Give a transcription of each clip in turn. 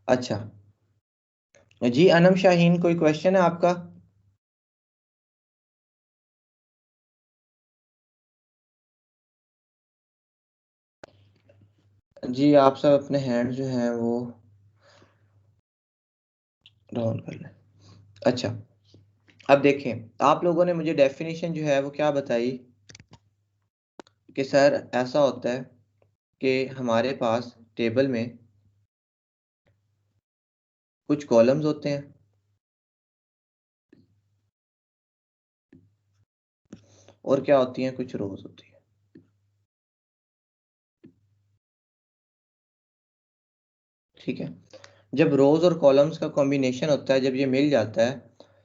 अच्छा जी, अनम शाहीन, कोई क्वेश्चन है आपका? जी आप सब अपने हैंड जो हैं वो डाउन कर लें। अच्छा, अब देखें, आप लोगों ने मुझे डेफिनेशन जो है वो क्या बताई कि सर ऐसा होता है कि हमारे पास टेबल में कुछ कॉलम्स होते हैं और क्या होती हैं, कुछ रोज होती हैं। ठीक है, जब रोज और कॉलम्स का कॉम्बिनेशन होता है, जब ये मिल जाता है,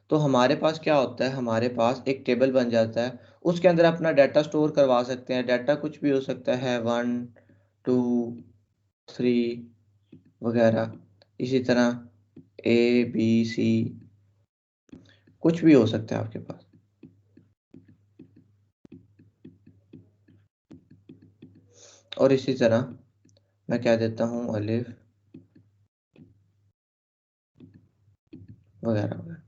तो हमारे पास क्या होता है, हमारे पास एक टेबल बन जाता है। उसके अंदर अपना डाटा स्टोर करवा सकते हैं। डाटा कुछ भी हो सकता है, 1 2 3 वगैरह, इसी तरह ABC, कुछ भी हो सकता है आपके पास। और इसी तरह मैं कह देता हूँ अलिफ वगैरह वगैरह,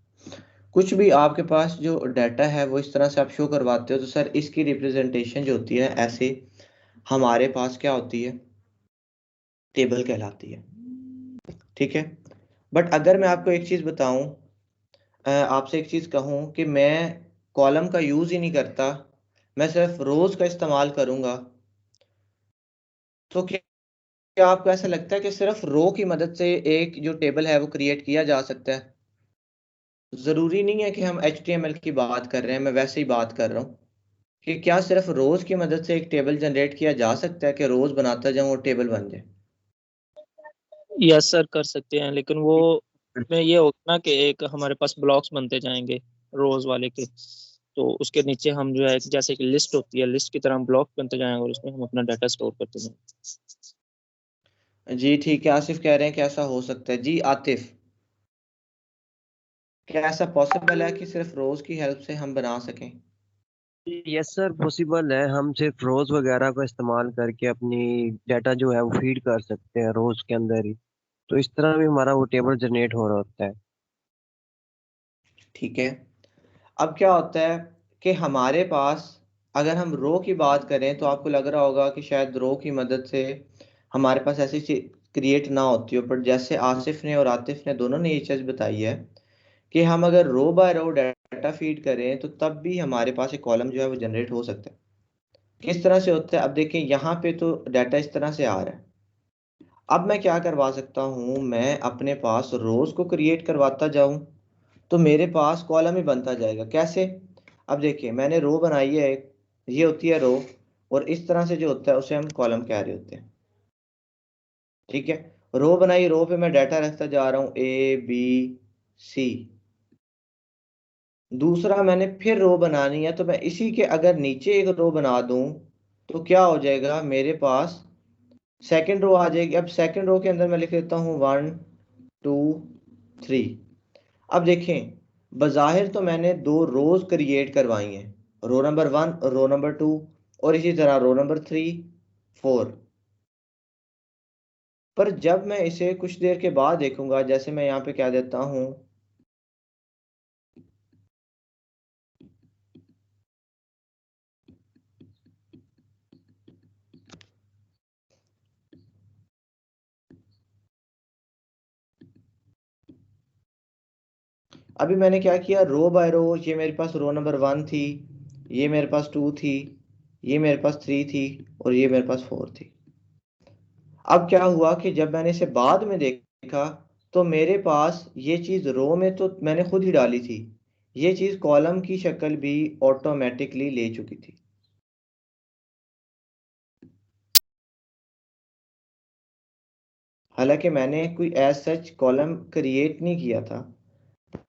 कुछ भी आपके पास जो डाटा है वो इस तरह से आप शो करवाते हो, तो सर इसकी रिप्रेजेंटेशन जो होती है ऐसे हमारे पास क्या होती है, टेबल कहलाती है। ठीक है, बट अगर मैं आपको एक चीज़ बताऊं, आपसे एक चीज़ कहूं कि मैं कॉलम का यूज़ ही नहीं करता, मैं सिर्फ रोज़ का इस्तेमाल करूंगा, तो क्या आपको ऐसा लगता है कि सिर्फ रो की मदद से एक जो टेबल है वो क्रिएट किया जा सकता है? ज़रूरी नहीं है कि हम HTML की बात कर रहे हैं, मैं वैसे ही बात कर रहा हूँ कि क्या सिर्फ रोज़ की मदद से एक टेबल जनरेट किया जा सकता है कि रोज़ बनाता जाऊँ और टेबल बन जाए? यस सर, कर सकते हैं, लेकिन वो में ये होगा ना कि एक हमारे पास ब्लॉक्स बनते जाएंगे रोज वाले के, तो उसके नीचे हम जो है जैसे कि लिस्ट होती है, लिस्ट की तरह ब्लॉक बनते जाएंगे और उसमें हम अपना डाटा स्टोर करते जाएंगे। जी ठीक है, आसिफ कह रहे हैं कि ऐसा हो सकता है। जी आतिफ, क्या ऐसा पॉसिबल है कि सिर्फ रोज़ की हेल्प से हम बना सकें? यस सर, पॉसिबल है। हम सिर्फ रोज वगैरह का इस्तेमाल करके अपनी डाटा जो है वो फीड कर सकते हैं रोज के अंदर ही। तो इस तरह भी हमारा वो टेबल जनरेट हो रहा होता है। ठीक है, अब क्या होता है कि हमारे पास, अगर हम रो की बात करें तो आपको लग रहा होगा कि शायद रो की मदद से हमारे पास ऐसी चीज क्रिएट ना होती हो, बट जैसे आसिफ ने और आतिफ ने दोनों ने ये चीज़ बताई है कि हम अगर रो बाय रो डाटा फीड करें तो तब भी हमारे पास एक कॉलम जो है वो जनरेट हो सकता है। किस तरह से होता है, अब देखिए यहाँ पे तो डाटा इस तरह से आ रहा है। अब मैं क्या करवा सकता हूँ, मैं अपने पास रोज को क्रिएट करवाता जाऊं तो मेरे पास कॉलम ही बनता जाएगा। कैसे? अब देखिए, मैंने रो बनाई है एक, ये होती है रो, और इस तरह से जो होता है उसे हम कॉलम कह रहे होते हैं। ठीक है, रो बनाई, रो पे मैं डाटा रखता जा रहा हूँ ABC। दूसरा मैंने फिर रो बनानी है, तो मैं इसी के अगर नीचे एक रो बना दूं तो क्या हो जाएगा, मेरे पास सेकंड रो आ जाएगी। अब सेकंड रो के अंदर मैं लिख देता हूँ 1 2 3। अब देखें, बज़ाहिर तो मैंने दो रोज क्रिएट करवाई हैं, रो नंबर 1 और रो नंबर 2, और इसी तरह रो नंबर 3 4। पर जब मैं इसे कुछ देर के बाद देखूंगा, जैसे मैं यहाँ पे क्या देता हूँ, अभी मैंने क्या किया, रो बाय रो, ये मेरे पास रो नंबर 1 थी, ये मेरे पास 2 थी, ये मेरे पास 3 थी, और ये मेरे पास 4 थी। अब क्या हुआ कि जब मैंने इसे बाद में देखा तो मेरे पास ये चीज़ रो में तो मैंने खुद ही डाली थी, ये चीज़ कॉलम की शक्ल भी ऑटोमेटिकली ले चुकी थी। हालांकि मैंने कोई एज सच कॉलम क्रिएट नहीं किया था,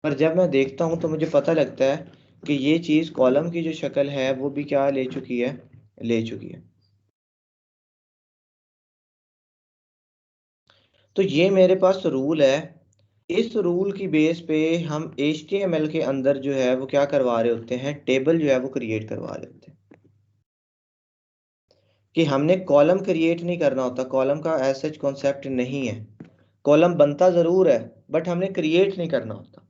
पर जब मैं देखता हूँ तो मुझे पता लगता है कि ये चीज़ कॉलम की जो शक्ल है वो भी क्या ले चुकी है, ले चुकी है। तो ये मेरे पास रूल है, इस रूल की बेस पे हम HTML के अंदर जो है वो क्या करवा रहे होते हैं, टेबल जो है वो क्रिएट करवा रहे होते हैं। कि हमने कॉलम क्रिएट नहीं करना होता, कॉलम का एज सच कॉन्सेप्ट नहीं है, कॉलम बनता ज़रूर है बट हमने क्रिएट नहीं करना होता।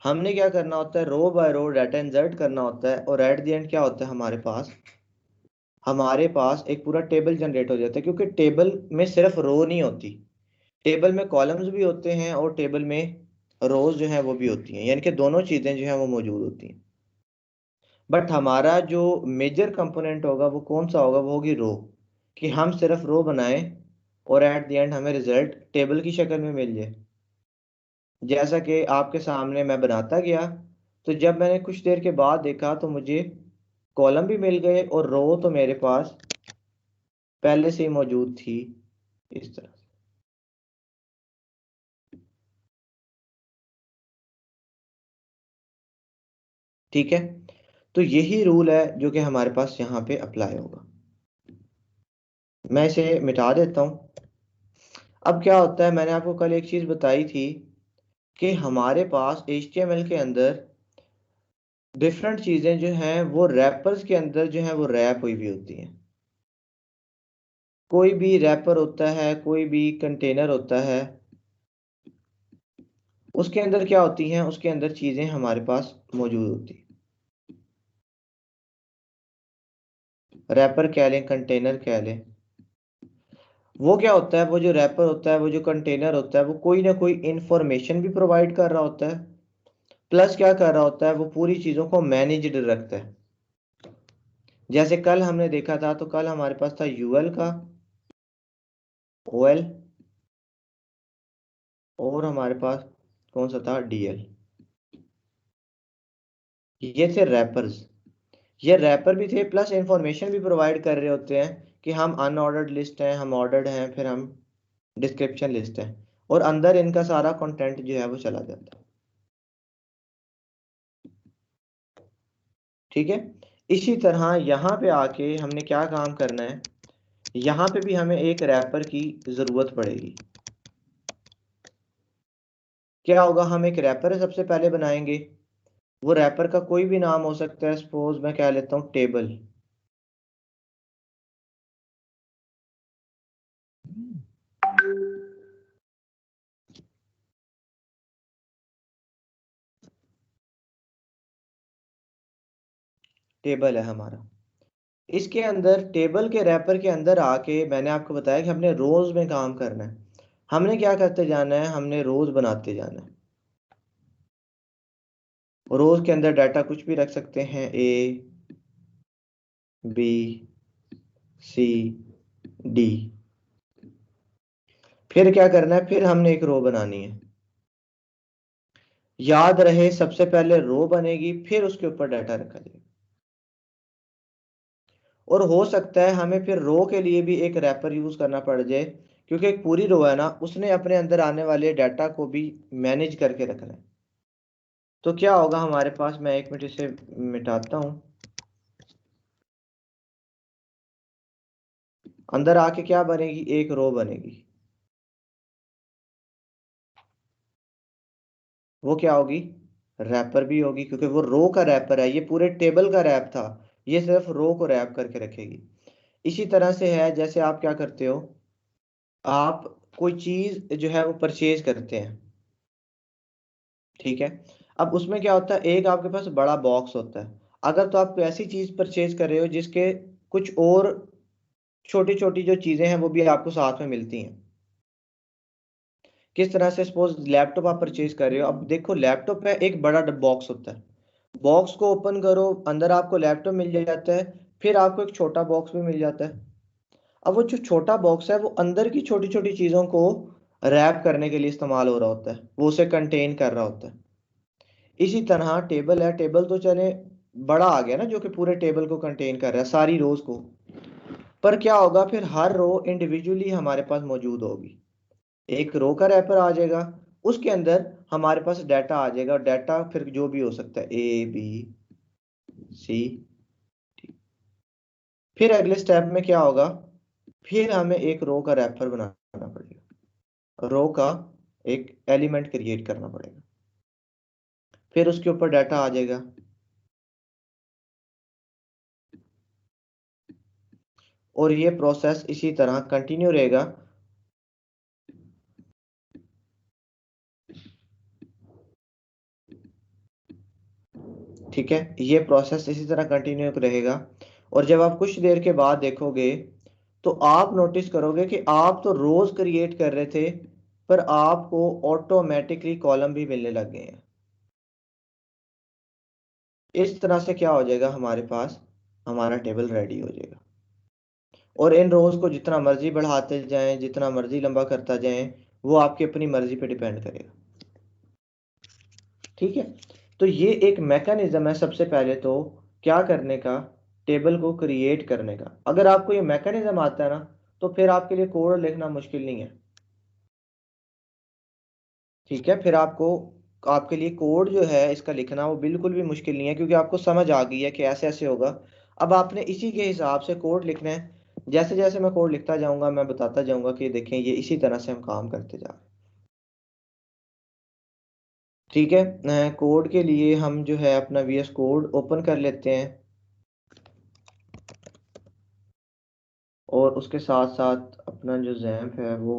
हमने क्या करना होता है, रो बाय रो डाटा इंसर्ट करना होता है, और एट द एंड क्या होता है, हमारे पास एक पूरा टेबल जनरेट हो जाता है, क्योंकि टेबल में सिर्फ रो नहीं होती, टेबल में कॉलम्स भी होते हैं और टेबल में रोज जो है वो भी होती हैं, यानी कि दोनों चीज़ें जो है वो मौजूद होती हैं। बट हमारा जो मेजर कंपोनेंट होगा वो कौन सा होगा, वो होगी रो, कि हम सिर्फ रो बनाएं और एट द एंड हमें रिजल्ट टेबल की शक्ल में मिल जाए। जैसा कि आपके सामने मैं बनाता गया, तो जब मैंने कुछ देर के बाद देखा तो मुझे कॉलम भी मिल गए और रो तो मेरे पास पहले से ही मौजूद थी इस तरह से। ठीक है, तो यही रूल है जो कि हमारे पास यहाँ पे अप्लाई होगा। मैं इसे मिटा देता हूँ। अब क्या होता है, मैंने आपको कल एक चीज़ बताई थी कि हमारे पास HTML के अंदर डिफरेंट चीज़ें जो हैं वो रैपर्स के अंदर जो है वो रैप हुई हुई होती हैं। कोई भी रैपर होता है, कोई भी कंटेनर होता है, उसके अंदर क्या होती हैं, उसके अंदर चीज़ें हमारे पास मौजूद होती हैं। रैपर कह लें, कंटेनर कह लें, वो क्या होता है, वो जो रैपर होता है, वो जो कंटेनर होता है, वो कोई ना कोई इंफॉर्मेशन भी प्रोवाइड कर रहा होता है, प्लस क्या कर रहा होता है, वो पूरी चीज़ों को मैनेज्ड रखता है। जैसे कल हमने देखा था, तो कल हमारे पास था यूएल का, ओएल, और हमारे पास कौन सा था, डीएल। ये थे रैपर्स। ये रैपर भी थे, प्लस इंफॉर्मेशन भी प्रोवाइड कर रहे होते हैं कि हम अनऑर्डर्ड लिस्ट हैं, हम ऑर्डर्ड हैं, फिर हम डिस्क्रिप्शन लिस्ट है, और अंदर इनका सारा कंटेंट जो है वो चला जाता है। ठीक है, इसी तरह यहाँ पे आके हमने क्या काम करना है, यहाँ पे भी हमें एक रैपर की ज़रूरत पड़ेगी। क्या होगा, हम एक रैपर सबसे पहले बनाएंगे। वो रैपर का कोई भी नाम हो सकता है, सपोज मैं कह लेता हूँ टेबल। टेबल है हमारा, इसके अंदर टेबल के रैपर के अंदर आके मैंने आपको बताया कि हमने रोज में काम करना है। हमने क्या करते जाना है, हमने रोज बनाते जाना है। रोज के अंदर डाटा कुछ भी रख सकते हैं, ए, बी, सी, डी। फिर क्या करना है, फिर हमने एक रो बनानी है। याद रहे, सबसे पहले रो बनेगी, फिर उसके ऊपर डाटा रखा जाएगा। और हो सकता है हमें फिर रो के लिए भी एक रैपर यूज करना पड़ जाए, क्योंकि एक पूरी रो है ना, उसने अपने अंदर आने वाले डाटा को भी मैनेज करके रखना है। तो क्या होगा हमारे पास, मैं एक मिनट इसे मिटाता हूं। अंदर आके क्या बनेगी, एक रो बनेगी। वो क्या होगी, रैपर भी होगी, क्योंकि वो रो का रैपर है, ये पूरे टेबल का रैप था, ये सिर्फ रो को रैप करके रखेगी। इसी तरह से है, जैसे आप क्या करते हो, आप कोई चीज जो है वो परचेज करते हैं। ठीक है, अब उसमें क्या होता है, एक आपके पास बड़ा बॉक्स होता है। अगर तो आप ऐसी चीज परचेज कर रहे हो जिसके कुछ और छोटी छोटी जो चीजें हैं वो भी आपको साथ में मिलती हैं। किस तरह से, सपोज लैपटॉप आप परचेज कर रहे हो, अब देखो लैपटॉप में एक बड़ा बॉक्स होता है, बॉक्स को ओपन करो, अंदर आपको लैपटॉप मिल जाता है, फिर आपको एक छोटा बॉक्स भी मिल जाता है। अब वो जो छोटा बॉक्स है वो अंदर की छोटी छोटी चीजों को रैप करने के लिए इस्तेमाल हो रहा होता है, वो उसे कंटेन कर रहा होता है। इसी तरह टेबल है, टेबल तो चले बड़ा आ गया ना, जो कि पूरे टेबल को कंटेन कर रहा है, सारी रोज को। पर क्या होगा, फिर हर रो इंडिविजुअली हमारे पास मौजूद होगी। एक रो का रैपर आ जाएगा, उसके अंदर हमारे पास डाटा आ जाएगा, और डाटा फिर जो भी हो सकता है, ए, बी, सी, डी। फिर अगले स्टेप में क्या होगा, फिर हमें एक रो का रैपर बनाना पड़ेगा, रो का एक एलिमेंट क्रिएट करना पड़ेगा, फिर उसके ऊपर डाटा आ जाएगा। और ये प्रोसेस इसी तरह कंटिन्यू रहेगा। ठीक है, ये प्रोसेस इसी तरह कंटिन्यू रहेगा। और जब आप कुछ देर के बाद देखोगे तो आप नोटिस करोगे कि आप तो रोज क्रिएट कर रहे थे, पर आपको ऑटोमेटिकली कॉलम भी मिलने लग गए हैं। इस तरह से क्या हो जाएगा, हमारे पास हमारा टेबल रेडी हो जाएगा। और इन रोज को जितना मर्जी बढ़ाते जाएं, जितना मर्जी लंबा करता जाएं, वो आपकी अपनी मर्जी पे डिपेंड करेगा। ठीक है, तो ये एक मैकेनिज्म है सबसे पहले तो क्या करने का, टेबल को क्रिएट करने का। अगर आपको ये मैकेनिज्म आता है ना, तो फिर आपके लिए कोड लिखना मुश्किल नहीं है। ठीक है, फिर आपको आपके लिए कोड जो है इसका लिखना वो बिल्कुल भी मुश्किल नहीं है, क्योंकि आपको समझ आ गई है कि ऐसे ऐसे होगा। अब आपने इसी के हिसाब से कोड लिखना है। जैसे जैसे मैं कोड लिखता जाऊंगा मैं बताता जाऊंगा कि देखें ये इसी तरह से हम काम करते जा रहे हैं। ठीक है, कोड के लिए हम जो है अपना VS कोड ओपन कर लेते हैं, और उसके साथ साथ अपना जो जैम्प है वो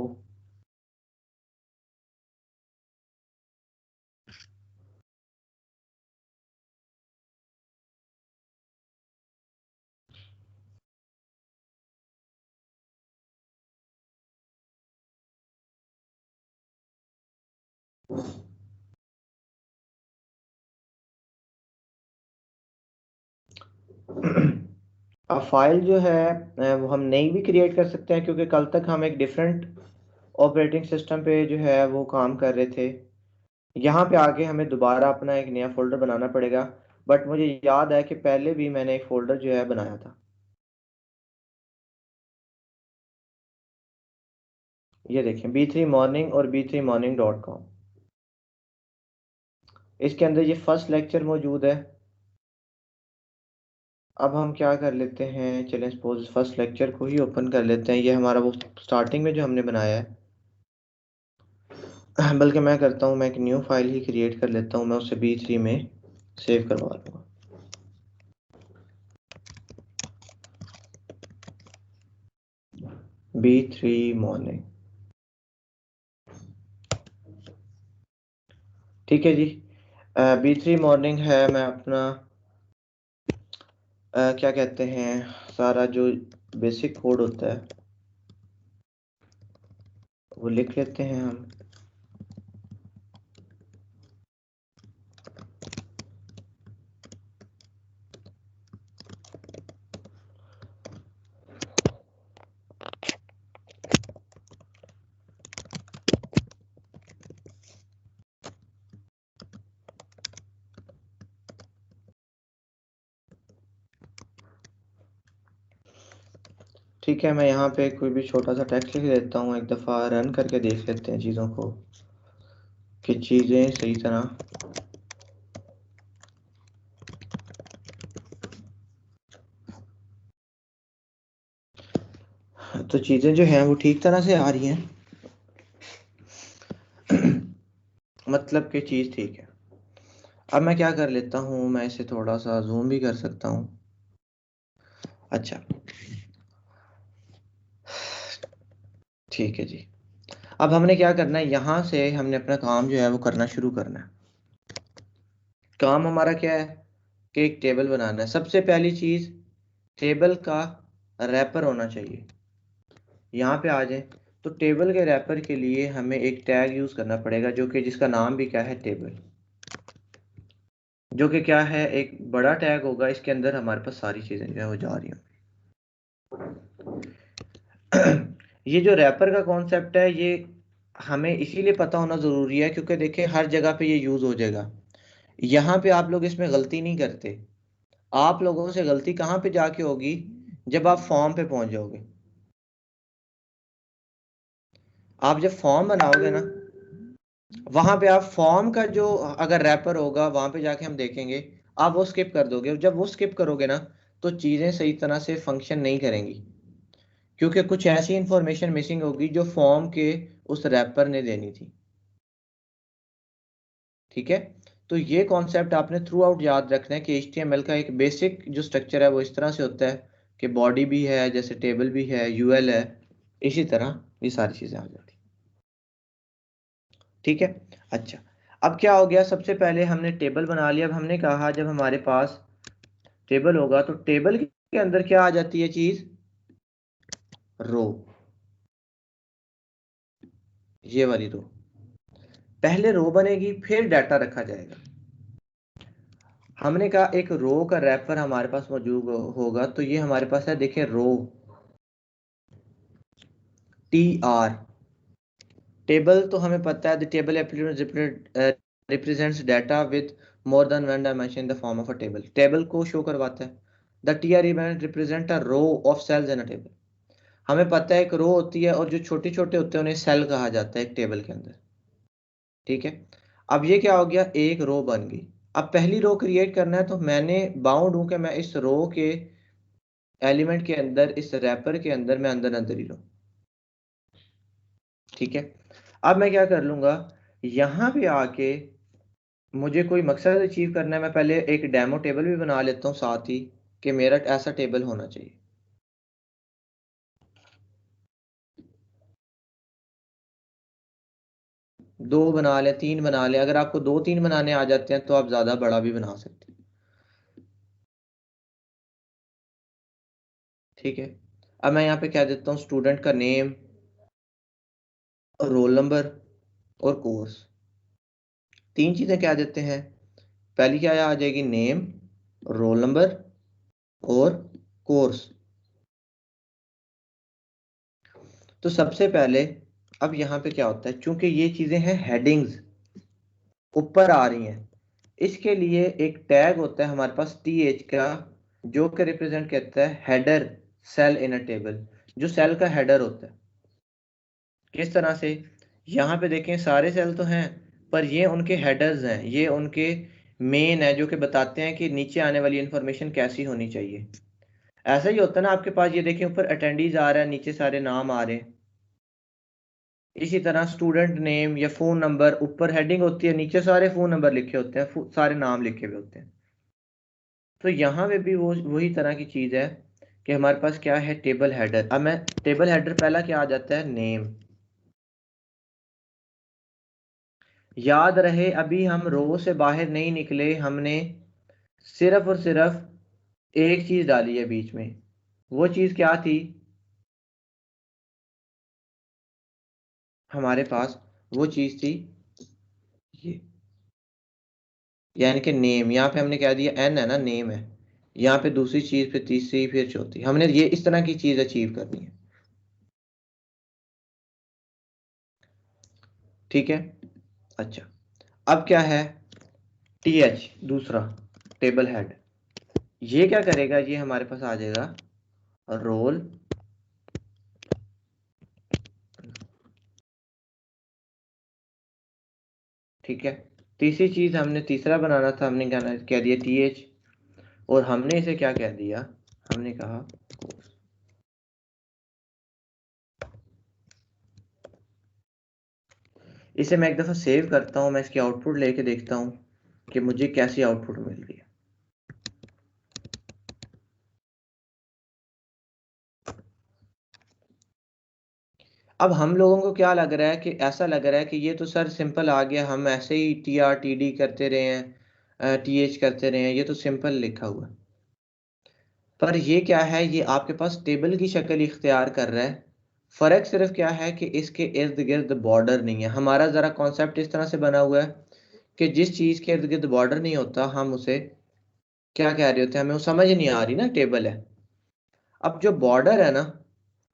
अब फाइल जो है वो हम नई भी क्रिएट कर सकते हैं, क्योंकि कल तक हम एक डिफरेंट ऑपरेटिंग सिस्टम पे जो है वो काम कर रहे थे। यहाँ पे आके हमें दोबारा अपना एक नया फोल्डर बनाना पड़ेगा। बट मुझे याद है कि पहले भी मैंने एक फोल्डर जो है बनाया था। ये देखें, B3morning और B3morning.com। इसके अंदर ये फर्स्ट लेक्चर मौजूद है। अब हम क्या कर लेते हैं, चलें सपोज फर्स्ट लेक्चर को ही ओपन कर लेते हैं। ये हमारा वो स्टार्टिंग में जो हमने बनाया है। बल्कि मैं करता हूँ, मैं एक न्यू फाइल ही क्रिएट कर लेता हूँ, मैं उसे B3 में सेव करवा लूँगा। B3morning। ठीक है जी, B3morning है। मैं अपना क्या कहते हैं, सारा जो बेसिक कोड होता है वो लिख लेते हैं हम। ठीक है, मैं यहाँ पे कोई भी छोटा सा टेक्स्ट लिख देता हूँ, एक दफ़ा रन करके देख लेते हैं चीज़ों को कि चीज़ें सही तरह। तो चीज़ें जो हैं वो ठीक तरह से आ रही हैं। मतलब कि चीज़ ठीक है। अब मैं क्या कर लेता हूँ, मैं इसे थोड़ा सा जूम भी कर सकता हूँ। अच्छा, ठीक है जी। अब हमने क्या करना है, यहाँ से हमने अपना काम जो है वो करना शुरू करना है। काम हमारा क्या है कि एक टेबल बनाना है। सबसे पहली चीज़, टेबल का रैपर होना चाहिए। यहाँ पे आ जाए तो टेबल के रैपर के लिए हमें एक टैग यूज़ करना पड़ेगा, जो कि जिसका नाम भी क्या है, टेबल। जो कि क्या है, एक बड़ा टैग होगा, इसके अंदर हमारे पास सारी चीज़ें जो है वो जा रही हैं। ये जो रैपर का कॉन्सेप्ट है ये हमें इसीलिए पता होना ज़रूरी है, क्योंकि देखिए हर जगह पे ये यूज़ हो जाएगा। यहाँ पे आप लोग इसमें गलती नहीं करते। आप लोगों से गलती कहाँ पे जाके होगी, जब आप फॉर्म पे पहुंच जाओगे। आप जब फॉर्म बनाओगे ना, वहां पे आप फॉर्म का जो अगर रैपर होगा वहां पे जाके हम देखेंगे, आप वो स्किप कर दोगे। और जब वो स्किप करोगे ना, तो चीजें सही तरह से फंक्शन नहीं करेंगी, क्योंकि कुछ ऐसी इंफॉर्मेशन मिसिंग होगी जो फॉर्म के उस रैपर ने देनी थी। ठीक है, तो ये कॉन्सेप्ट आपने थ्रू आउट याद रखना है कि HTML का एक बेसिक जो स्ट्रक्चर है वो इस तरह से होता है कि बॉडी भी है, जैसे टेबल भी है, यूएल है, इसी तरह ये सारी चीजें आ जाती। ठीक है। अच्छा, अब क्या हो गया, सबसे पहले हमने टेबल बना लिया। अब हमने कहा जब हमारे पास टेबल होगा तो टेबल के अंदर क्या आ जाती है चीज, रो, ये वाली रो। पहले रो बनेगी फिर डाटा रखा जाएगा। हमने कहा एक रो का रैपर हमारे पास मौजूद होगा, तो ये हमारे पास है, देखिए रो TR। टेबल तो हमें पता है, the table represents data with more than one dimension in the form of a table. Table को शो करवाता है। The TR event represent a row of cells in a table. हमें पता है एक रो होती है और जो छोटे छोटे होते हैं उन्हें सेल कहा जाता है एक टेबल के अंदर। ठीक है। अब ये क्या हो गया, एक रो बन गई। अब पहली रो क्रिएट करना है तो मैंने बाउंड हूं कि मैं इस रो के एलिमेंट के अंदर, इस रैपर के अंदर मैं अंदर अंदर ही रहूं। ठीक है। अब मैं क्या कर लूंगा, यहां पे आके मुझे कोई मकसद अचीव करना है, मैं पहले एक डेमो टेबल भी बना लेता हूँ साथ ही, कि मेरा ऐसा टेबल होना चाहिए। दो बना ले, तीन बना ले, अगर आपको दो तीन बनाने आ जाते हैं तो आप ज्यादा बड़ा भी बना सकते हैं। ठीक है। अब मैं यहाँ पे क्या देता हूँ, स्टूडेंट का नेम, रोल नंबर और कोर्स। तीन चीजें क्या देते हैं, पहली क्या आ जाएगी, नेम, रोल नंबर और कोर्स। तो सबसे पहले अब यहाँ पे क्या होता है, चूंकि ये चीजें हैं हेडिंग्स, ऊपर आ रही हैं, इसके लिए एक टैग होता है हमारे पास TH का, जो कि रिप्रेजेंट करता है header cell in a table, जो सेल का हेडर होता है। किस तरह से, यहाँ पे देखें सारे सेल तो हैं, पर ये उनके हेडर्स हैं, ये उनके मेन है जो कि बताते हैं कि नीचे आने वाली इंफॉर्मेशन कैसी होनी चाहिए। ऐसा ही होता है ना, आपके पास ये देखें ऊपर अटेंडीज आ रहा है, नीचे सारे नाम आ रहे हैं। इसी तरह स्टूडेंट नेम या फोन नंबर, ऊपर हेडिंग होती है, नीचे सारे फोन नंबर लिखे होते हैं, सारे नाम लिखे हुए होते हैं। तो यहाँ पे भी वो वही तरह की चीज है कि हमारे पास क्या है, टेबल हेडर। अब मैं टेबल हेडर पहला क्या आ जाता है, नेम। याद रहे अभी हम रो से बाहर नहीं निकले, हमने सिर्फ और सिर्फ एक चीज डाली है बीच में। वो चीज क्या थी हमारे पास, वो चीज थी ये, यानी कि नेम। यहाँ पे हमने क्या दिया, N है ना, नेम है। यहाँ पे दूसरी चीज, फिर तीसरी, फिर चौथी, हमने ये इस तरह की चीज अचीव करनी है। ठीक है। अच्छा, अब क्या है, TH दूसरा टेबल हेड। ये क्या करेगा, ये हमारे पास आ जाएगा रोल। ठीक है। तीसरी चीज हमने तीसरा बनाना था, हमने क्या दिया, TH, और हमने इसे क्या कह दिया, हमने कहा कोर्स। इसे मैं एक दफा सेव करता हूं, मैं इसकी आउटपुट लेके देखता हूं कि मुझे कैसी आउटपुट मिल रही है। अब हम लोगों को क्या लग रहा है, कि ऐसा लग रहा है कि ये तो सर सिंपल आ गया, हम ऐसे ही TR TD करते रहे हैं, TH करते रहे हैं, ये तो सिंपल लिखा हुआ है। पर ये क्या है, ये आपके पास टेबल की शक्ल इख्तियार कर रहा है। फर्क सिर्फ क्या है कि इसके इर्द गिर्द बॉर्डर नहीं है। हमारा जरा कॉन्सेप्ट इस तरह से बना हुआ है कि जिस चीज के इर्द गिर्द बॉर्डर नहीं होता, हम उसे क्या कह रहे होते हैं, हमें वो समझ नहीं आ रही ना, टेबल है। अब जो बॉर्डर है ना,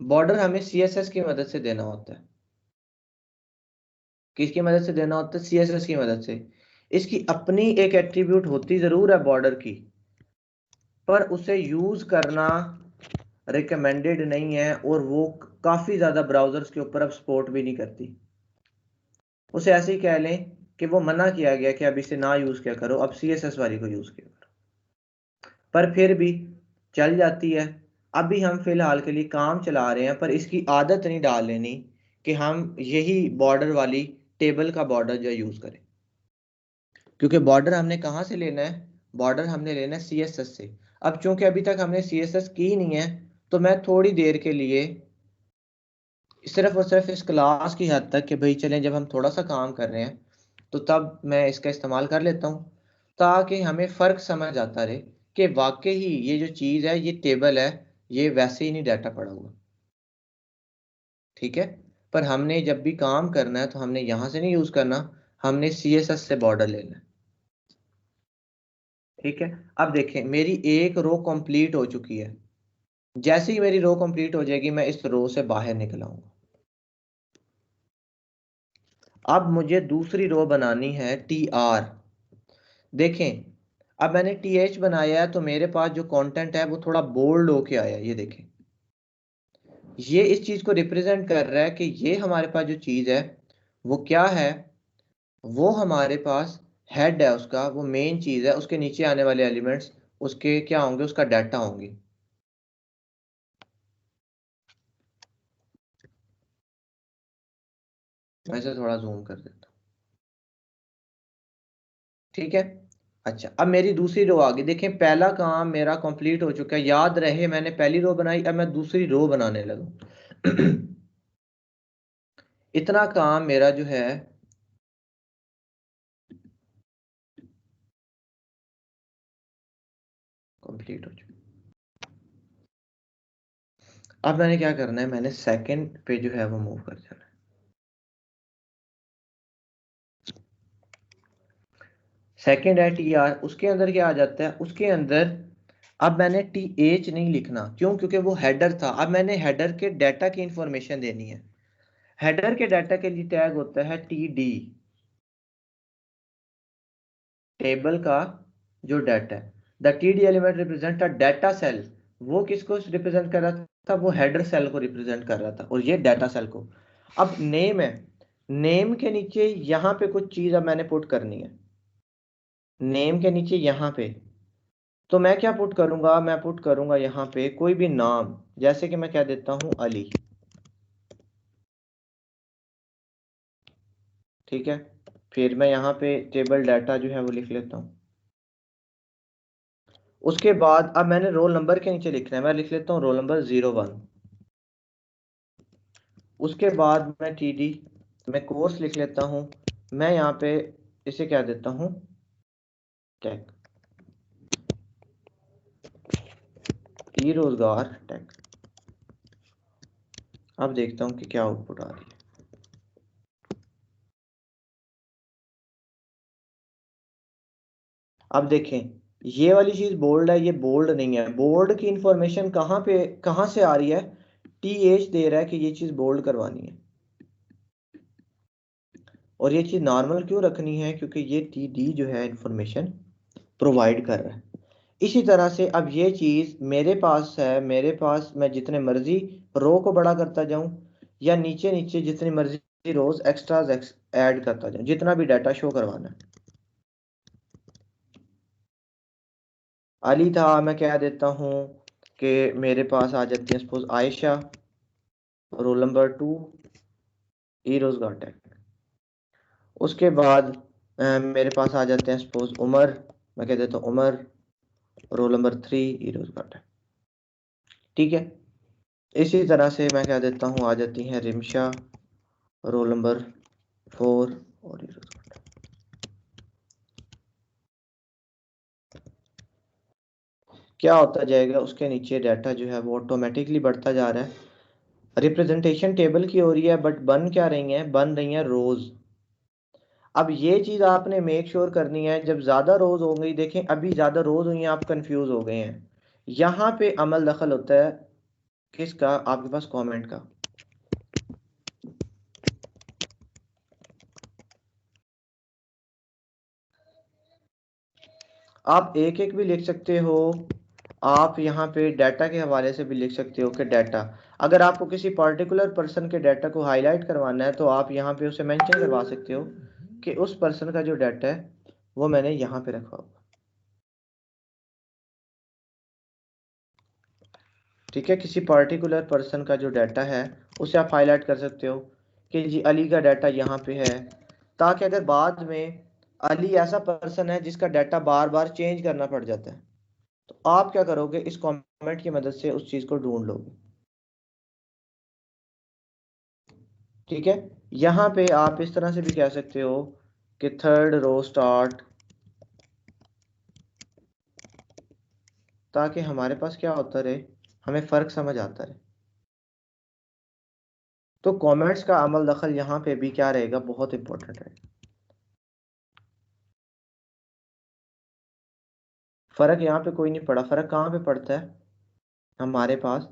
बॉर्डर हमें CSS की मदद से देना होता है। किसकी मदद से देना होता है, CSS की मदद से। इसकी अपनी एक एट्रीब्यूट होती जरूर है बॉर्डर की, पर उसे यूज करना रिकमेंडेड नहीं है, और वो काफी ज्यादा ब्राउजर्स के ऊपर अब सपोर्ट भी नहीं करती। उसे ऐसे ही कह लें कि वो मना किया गया कि अब इसे ना यूज किया करो, अब CSS वाली को यूज किया करो, पर फिर भी चल जाती है। अभी हम फिलहाल के लिए काम चला रहे हैं, पर इसकी आदत नहीं डाल लेनी कि हम यही बॉर्डर वाली टेबल का बॉर्डर जो यूज करें, क्योंकि बॉर्डर हमने कहाँ से लेना है, बॉर्डर हमने लेना है CSS से। अब चूंकि अभी तक हमने CSS की नहीं है, तो मैं थोड़ी देर के लिए सिर्फ और सिर्फ इस क्लास की हद तक कि भाई चलें जब हम थोड़ा सा काम कर रहे हैं तो तब मैं इसका इस्तेमाल कर लेता हूँ, ताकि हमें फ़र्क समझ आता रहे कि वाकई ही ये जो चीज़ है, ये टेबल है, ये वैसे ही नहीं डाटा पड़ा हुआ। ठीक है, पर हमने जब भी काम करना है तो हमने यहाँ से नहीं यूज़ करना, हमने CSS से बॉर्डर लेना है। ठीक है, अब देखें मेरी एक रो कंप्लीट हो चुकी है। जैसे ही मेरी रो कंप्लीट हो जाएगी मैं इस रो से बाहर निकल आऊंगा। अब मुझे दूसरी रो बनानी है TR। देखें, अब मैंने TH बनाया है तो मेरे पास जो कंटेंट है वो थोड़ा बोल्ड होके आया है। ये देखें, ये इस चीज को रिप्रेजेंट कर रहा है कि ये हमारे पास जो चीज है वो क्या है, वो हमारे पास हेड है, उसका वो मेन चीज है, उसके नीचे आने वाले एलिमेंट्स उसके क्या होंगे, उसका डाटा होंगे। मैं इसे थोड़ा जूम कर देता हूँ। ठीक है, अच्छा अब मेरी दूसरी रो आ गई। देखें पहला काम मेरा कंप्लीट हो चुका है। याद रहे मैंने पहली रो बनाई, अब मैं दूसरी रो बनाने लगा। इतना काम मेरा जो है कंप्लीट हो चुका। अब मैंने क्या करना है, मैंने सेकंड पे जो है वो मूव कर जाना है। सेकंड है TR, उसके अंदर क्या आ जाता है, उसके अंदर अब मैंने TH नहीं लिखना। क्यों? क्योंकि वो हेडर था। अब मैंने हेडर के डाटा की इंफॉर्मेशन देनी है। हेडर के डाटा के लिए टैग होता है TD, टेबल का जो डाटा है। The TD element represent a data cell. वो किसको रिप्रेजेंट कर रहा था, वो हेडर सेल को रिप्रेजेंट कर रहा था, और ये डाटा सेल को। अब नेम है, नेम के नीचे यहाँ पे कुछ चीज अब मैंने पुट करनी है। नेम के नीचे यहाँ पे तो मैं क्या पुट करूंगा, मैं पुट करूंगा यहाँ पे कोई भी नाम, जैसे कि मैं कह देता हूँ अली। ठीक है, फिर मैं यहाँ पे टेबल डाटा जो है वो लिख लेता हूँ। उसके बाद अब मैंने रोल नंबर के नीचे लिखना है, मैं लिख लेता हूँ रोल नंबर 01। उसके बाद मैं TD, मैं कोर्स लिख लेता हूँ। मैं यहाँ पे इसे क्या देता हूँ, टैग, ई रोजगार टैग। अब देखता हूँ कि क्या आउटपुट आ रही है। अब देखें ये वाली चीज बोल्ड है, ये बोल्ड नहीं है। बोल्ड की इंफॉर्मेशन कहाँ से आ रही है, TH दे रहा है कि ये चीज बोल्ड करवानी है। और ये चीज नॉर्मल क्यों रखनी है, क्योंकि ये TD जो है इंफॉर्मेशन प्रोवाइड कर रहा है। इसी तरह से अब ये चीज मेरे पास है, मेरे पास मैं जितने मर्जी रो को बड़ा करता जाऊं, या नीचे नीचे जितनी मर्जी रोज एक्स्ट्राज ऐड करता जाऊं, जितना भी डाटा शो करवाना है। अली था, मैं कह देता हूँ कि मेरे पास आ जाती है सपोज आयशा, रोल नंबर 2, ई रोजगार टैग। उसके बाद मेरे पास आ जाते हैं सपोज उमर, मैं कह देता हूँ उमर, रोल नंबर 3, ई रोजगार टैग। ठीक है, इसी तरह से मैं कह देता हूँ आ जाती हैं रिमशा, रोल नंबर 4, और ई रोजगार टैग। क्या होता जाएगा, उसके नीचे डाटा जो है वो ऑटोमेटिकली बढ़ता जा रहा है। रिप्रेजेंटेशन टेबल की हो रही है, बट बन क्या रही है, बन रही है रोज। अब ये चीज आपने मेक श्योर करनी है, जब ज्यादा रोज हो गई, देखें अभी ज्यादा रोज हुई हैं, आप कंफ्यूज हो गए हैं। यहाँ पे अमल दखल होता है किसका, आपके पास कमेंट का। आप एक एक भी लिख सकते हो, आप यहाँ पे डाटा के हवाले से भी लिख सकते हो कि डाटा, अगर आपको किसी पर्टिकुलर पर्सन के डाटा को हाईलाइट करवाना है तो आप यहाँ पे उसे मेंशन करवा सकते हो कि उस पर्सन का जो डाटा है वो मैंने यहाँ पे रखा होगा। ठीक है, किसी पर्टिकुलर पर्सन का जो डाटा है उसे आप हाईलाइट कर सकते हो कि जी अली का डाटा यहाँ पे है, ताकि अगर बाद में अली ऐसा पर्सन है जिसका डाटा बार बार चेंज करना पड़ जाता है, तो आप क्या करोगे, इस कमेंट की मदद से उस चीज को ढूंढ लोगे। ठीक है, यहां पे आप इस तरह से भी कह सकते हो कि थर्ड रो स्टार्ट, ताकि हमारे पास क्या होता रहे, हमें फर्क समझ आता रहे। तो कमेंट्स का अमल दखल यहाँ पे भी क्या रहेगा, बहुत इंपॉर्टेंट है। फर्क यहाँ पे कोई नहीं पड़ा, फर्क कहाँ पे पड़ता है हमारे पास,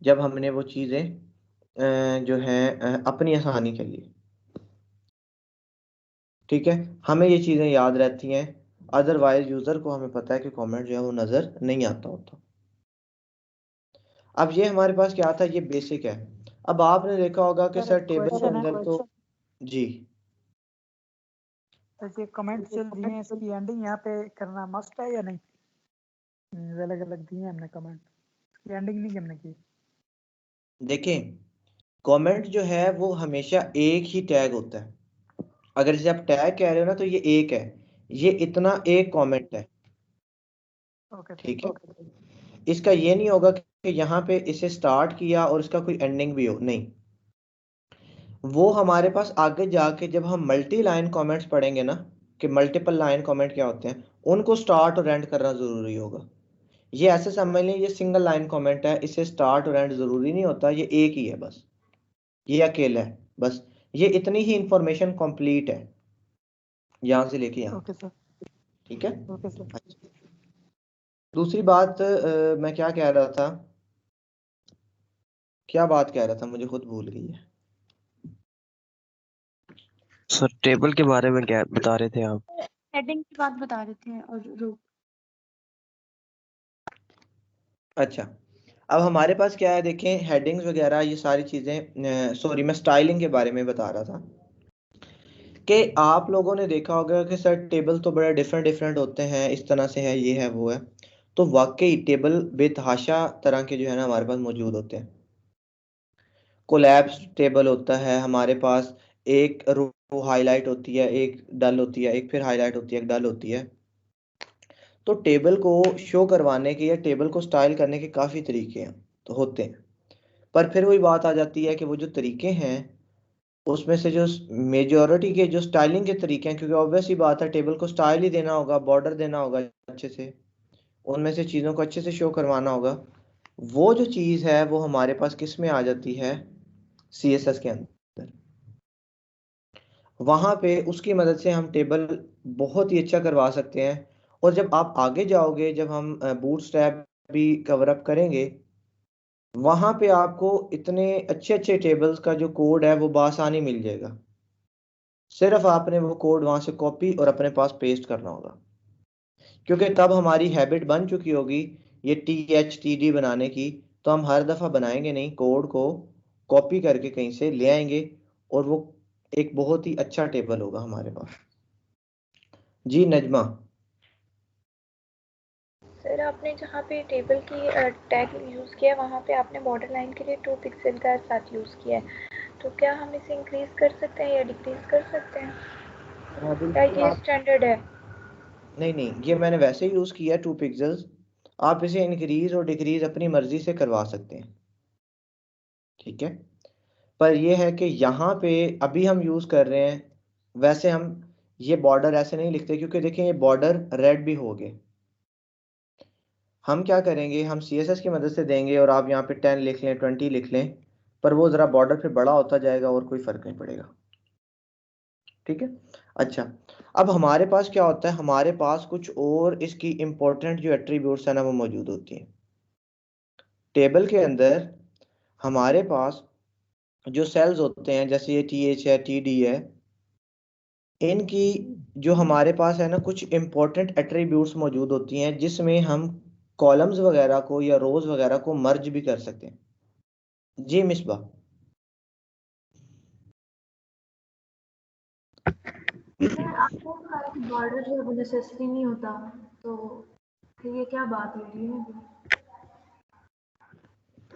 जब हमने वो चीजें जो है अपनी आसानी के लिए, ठीक है, हमें ये चीजें याद रहती हैं, अदरवाइज यूजर को हमें पता है कि कमेंट जो है वो नजर नहीं आता होता। अब ये हमारे पास क्या था, ये बेसिक है। अब आपने देखा होगा कि सर टेबल के क्वेश्चन है, अंदर तो जी ये कमेंट जो दिए हैं इसकी एंडिंग यहाँ पे करना मस्ट है या नहीं? अलग अलग दिए हमने कमेंट, इसकी एंडिंग नहीं हमने की। देखें, कमेंट जो है वो हमेशा एक ही टैग होता है। अगर जैसे आप टैग कह रहे हो ना, तो ये एक है, ये इतना एक कमेंट है। ओके ठीक है, इसका ये नहीं होगा कि यहाँ पे इसे स्टार्ट किया और इसका कोई एंडिंग भी हो, नहीं। वो हमारे पास आगे जाके जब हम मल्टी लाइन कमेंट्स पढ़ेंगे ना, कि मल्टीपल लाइन कमेंट क्या होते हैं, उनको स्टार्ट और एंड करना जरूरी होगा। ये ऐसे समझ लें, ये सिंगल लाइन कमेंट है, इसे स्टार्ट और एंड जरूरी नहीं होता, ये एक ही है बस, ये अकेला है बस, ये इतनी ही इंफॉर्मेशन कंप्लीट है यहाँ से लेके यहाँ। ओके सर, ठीक है, ओके सर। अच्छा। दूसरी बात मैं क्या कह रहा था, क्या बात कह रहा था, मुझे खुद भूल गई है। सर टेबल के बारे में क्या बता रहे थे आप? हेडिंग की बात बता रहे थे और रो। अच्छा, अब हमारे पास क्या है, देखें हेडिंग्स वगैरह ये सारी चीज़ें, सॉरी मैं स्टाइलिंग के बारे में बता रहा था कि आप लोगों ने देखा होगा कि सर टेबल तो बड़े डिफरेंट डिफरेंट होते हैं, इस तरह से है, ये है वो है। तो वाकई टेबल बेतहाशा तरह के जो है ना हमारे पास मौजूद होते हैं। कोलैप्स टेबल होता है हमारे पास, एक रो हाईलाइट होती है, एक डल होती है, एक फिर हाईलाइट होती है, एक डल होती है। तो टेबल को शो करवाने के या टेबल को स्टाइल करने के काफ़ी तरीके हैं, तो होते हैं। पर फिर वही बात आ जाती है कि वो जो तरीके हैं, उसमें से जो मेजॉरिटी के जो स्टाइलिंग के तरीके हैं, क्योंकि ऑब्वियस ही बात है टेबल को स्टाइल ही देना होगा, बॉर्डर देना होगा अच्छे से, उनमें से चीज़ों को अच्छे से शो करवाना होगा। वो जो चीज़ है वो हमारे पास किस में आ जाती है, CSS के अंदर। वहाँ पे उसकी मदद से हम टेबल बहुत ही अच्छा करवा सकते हैं। और जब आप आगे जाओगे, जब हम बूटस्ट्रैप भी कवर अप करेंगे, वहाँ पे आपको इतने अच्छे अच्छे टेबल्स का जो कोड है वो बासानी मिल जाएगा। सिर्फ आपने वो कोड वहाँ से कॉपी और अपने पास पेस्ट करना होगा, क्योंकि तब हमारी हैबिट बन चुकी होगी ये THTD बनाने की। तो हम हर दफ़ा बनाएंगे नहीं, कोड को कॉपी करके कहीं से ले आएंगे और वो एक बहुत ही अच्छा टेबल होगा हमारे पास। जी नजमा। सर आपने जहाँ पे टेबल की टैग यूज़ किया वहाँ पे आपने बॉर्डर लाइन के लिए 2 पिक्सल का साथ यूज़ किया है, तो क्या हम इसे इंक्रीज कर सकते हैं या डिक्रीज कर सकते हैं, या बिल्कुल ये आप, स्टैंडर्ड है? नहीं नहीं, ये मैंने वैसे यूज़ किया 2 पिक्सल्स। आप इसे इंक्रीज और डिक्रीज अपनी मर्जी से करवा सकते हैं। ठीक है, पर यह है कि यहाँ पे अभी हम यूज़ कर रहे हैं, वैसे हम ये बॉर्डर ऐसे नहीं लिखते, क्योंकि देखें ये बॉर्डर रेड भी हो गए। हम क्या करेंगे, हम CSS की मदद से देंगे और आप यहाँ पे 10 लिख लें, 20 लिख लें, पर वो ज़रा बॉर्डर फिर बड़ा होता जाएगा और कोई फ़र्क नहीं पड़ेगा। ठीक है, अच्छा। अब हमारे पास क्या होता है, हमारे पास कुछ और इसकी इंपॉर्टेंट जो एट्रीब्यूट्स हैं ना वो मौजूद होती हैं टेबल के अंदर। हमारे पास जो सेल्स होते हैं, जैसे ये TH है, TD है, इनकी जो हमारे पास है ना कुछ इंपॉर्टेंट एट्रीब्यूट्स मौजूद होती हैं, जिसमें हम कॉलम्स वगैरह को या रोज वगैरह को मर्ज भी कर सकते हैं। जी मिसबा। आपको बॉर्डर जो है वो नेसेसरी नहीं होता, तो फिर ये क्या बात हो रही है?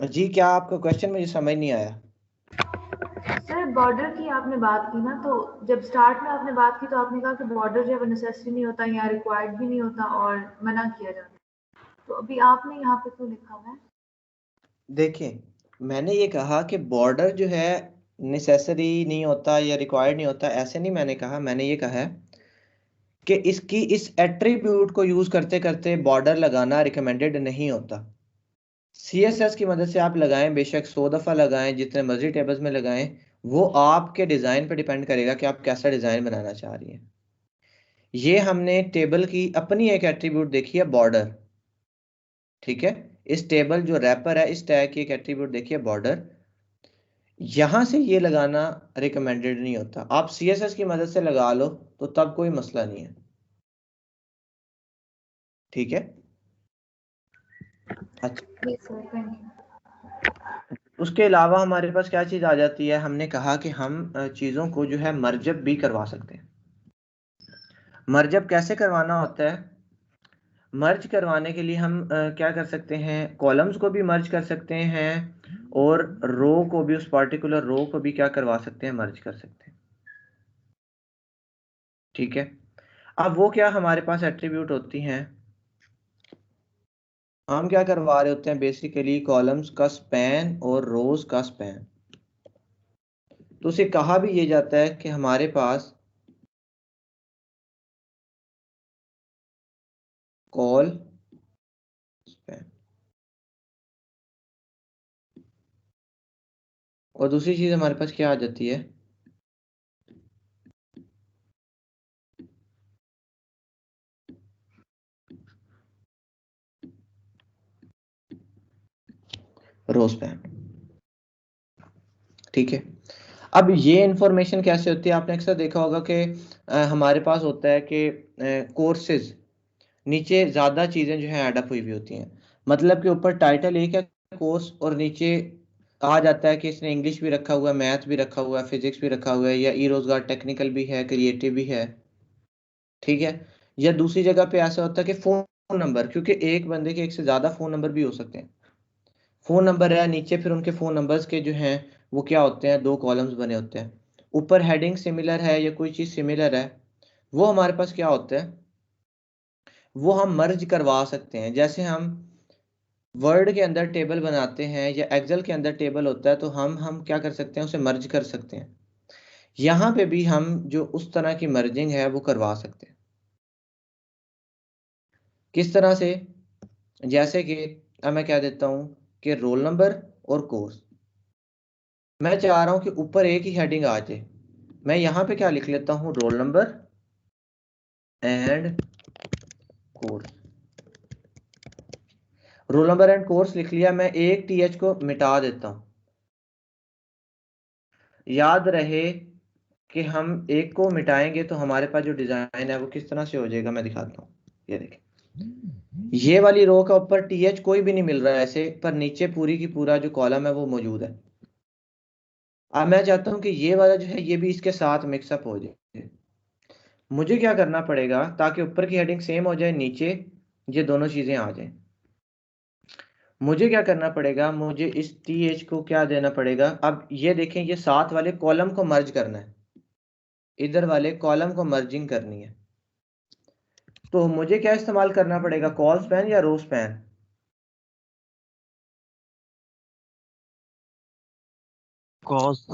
जी क्या आपका क्वेश्चन मुझे समझ नहीं आया। सर बॉर्डर की आपने बात की ना, तो जब स्टार्ट में आपने बात की तो आपने कहा कि बॉर्डर जो है नेसेसरी नहीं होता या रिक्वायर्ड भी नहीं होता और मना किया जाता है, तो अभी आपने यहाँ पे क्यों लिखा हुआ है? देखिए, मैंने ये कहा कि बॉर्डर जो है नेसेसरी नहीं होता या रिक्वायर्ड नहीं होता, ऐसे नहीं मैंने कहा। मैंने ये कहा है कि इसकी इस एट्रीब्यूट को यूज करते करते बॉर्डर लगाना रिकमेंडेड नहीं होता। CSS की मदद से आप लगाएं, बेशक 100 दफा लगाएं, जितने मर्जी टेबल्स में लगाएं, वो आपके डिजाइन पर डिपेंड करेगा कि आप कैसा डिजाइन बनाना चाह रही हैं। ये हमने टेबल की अपनी एक एट्रीब्यूट देखी है, बॉर्डर। ठीक है, इस टेबल जो रैपर है, इस टैग की एक एट्रीब्यूट देखिए, बॉर्डर। यहां से ये लगाना रिकमेंडेड नहीं होता। आप CSS की मदद से लगा लो तो तब कोई मसला नहीं है। ठीक है, अच्छा। Yes sir, thank you. उसके अलावा हमारे पास क्या चीज आ जाती है, हमने कहा कि हम चीजों को जो है मर्जब भी करवा सकते हैं। मर्जब कैसे करवाना होता है? मर्ज करवाने के लिए हम क्या कर सकते हैं, कॉलम्स को भी मर्ज कर सकते हैं और रो को भी, उस पार्टिकुलर रो को भी क्या करवा सकते हैं, मर्ज कर सकते हैं। ठीक है, अब वो क्या हमारे पास एट्रीब्यूट होती हैं, हम क्या करवा रहे होते हैं, बेसिकली कॉलम्स का स्पैन और रोज का स्पैन। तो उसे कहा भी ये जाता है कि हमारे पास कॉल स्पैन, और दूसरी चीज हमारे पास क्या आ जाती है, रो स्पैन। ठीक है, अब ये इंफॉर्मेशन कैसे होती है, आपने अक्सर देखा होगा कि हमारे पास होता है कि कोर्सेज, नीचे ज्यादा चीजें जो है एडअप हुई हुई होती हैं। मतलब कि ऊपर टाइटल एक है कोर्स, और नीचे आ जाता है कि इसने इंग्लिश भी रखा हुआ है, मैथ भी रखा हुआ है, फिजिक्स भी रखा हुआ है, या ई रोजगार टेक्निकल भी है, क्रिएटिव भी है। ठीक है, या दूसरी जगह पे ऐसा होता है कि फोन नंबर, क्योंकि एक बंदे के एक से ज्यादा फोन नंबर भी हो सकते हैं। फोन नंबर है नीचे, फिर उनके फोन नंबर्स के जो हैं वो क्या होते हैं, 2 कॉलम्स बने होते हैं। ऊपर हेडिंग सिमिलर है या कोई चीज सिमिलर है, वो हमारे पास क्या होता है, वो हम मर्ज करवा सकते हैं। जैसे हम वर्ड के अंदर टेबल बनाते हैं या एक्सेल के अंदर टेबल होता है, तो हम क्या कर सकते हैं, उसे मर्ज कर सकते हैं। यहाँ पे भी हम जो उस तरह की मर्जिंग है वो करवा सकते हैं। किस तरह से? जैसे कि अब मैं क्या देता हूँ कि रोल नंबर और कोर्स, मैं चाह रहा हूँ कि ऊपर एक ही हेडिंग आ जाए। मैं यहाँ पे क्या लिख लेता हूँ, roll number and course. Roll number and course लिख लिया, मैं एक TH को मिटा देता हूँ। याद रहे कि हम एक को मिटाएंगे तो हमारे पास जो डिजाइन है वो किस तरह से हो जाएगा, मैं दिखाता हूँ। ये देखिए, ये वाली रो का ऊपर TH कोई भी नहीं मिल रहा है ऐसे, पर नीचे पूरी की पूरा जो कॉलम है वो मौजूद है। अब मैं चाहता हूँ कि ये वाला जो है ये भी इसके साथ मिक्सअप हो जाए। मुझे क्या करना पड़ेगा, ताकि ऊपर की हेडिंग सेम हो जाए, नीचे ये दोनों चीजें आ जाएं, मुझे क्या करना पड़ेगा, मुझे इस TH को क्या देना पड़ेगा। अब ये देखें, ये साथ वाले कॉलम को मर्ज करना है, इधर वाले कॉलम को मर्जिंग करनी है। तो मुझे क्या इस्तेमाल करना पड़ेगा, कॉल स्पैन या row span? Cause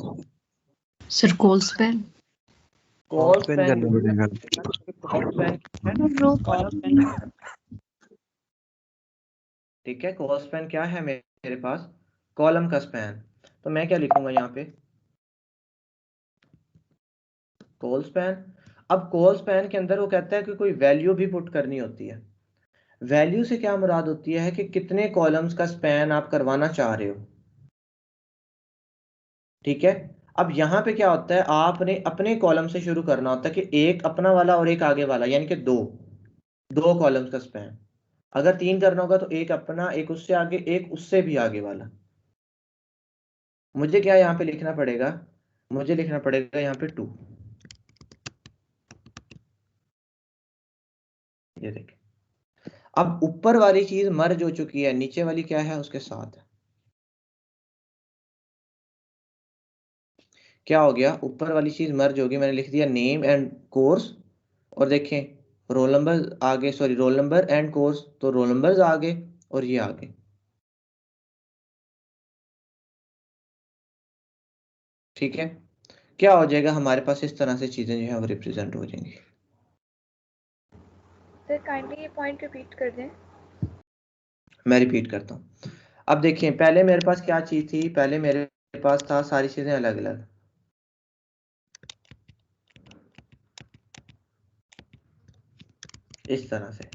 sir col span. Col span span करना पड़ेगा। कॉल स्पैन है ना, रो कॉल स्पैन। ठीक है, कॉल स्पैन क्या है मेरे पास, कॉलम का स्पैन। तो मैं क्या लिखूंगा यहाँ पे, कॉल स्पैन। अब कॉल स्पैन के अंदर वो कहता है कि कोई वैल्यू भी पुट करनी होती है। वैल्यू से क्या मुराद होती है कि कितने कॉलम्स का स्पैन आप करवाना चाह रहे हो। ठीक है, अब यहाँ पे क्या होता है, आपने अपने कॉलम से शुरू करना होता है कि एक अपना वाला और एक आगे वाला, यानी कि दो दो कॉलम्स का स्पैन। अगर 3 करना होगा तो एक अपना, एक उससे आगे, एक उससे भी आगे वाला। मुझे क्या यहाँ पे लिखना पड़ेगा, मुझे लिखना पड़ेगा यहाँ पे 2। ये देखिए, अब ऊपर वाली चीज मर्ज हो चुकी है, नीचे वाली क्या है, उसके साथ है। क्या हो गया, ऊपर वाली चीज मर्ज होगी, मैंने लिख दिया नेम एंड कोर्स, और देखें रोल नंबर आगे, sorry roll number and course, तो रोल नंबर्स आ गए और ये आ गए। ठीक है, क्या हो जाएगा हमारे पास, इस तरह से चीजें जो है वो रिप्रेजेंट हो जाएंगी। सर काइंडली ये पॉइंट रिपीट कर दें। मैं रिपीट करता हूँ। अब देखिए पहले मेरे पास क्या चीज थी, पहले मेरे पास था सारी चीजें अलग अलग, इस तरह से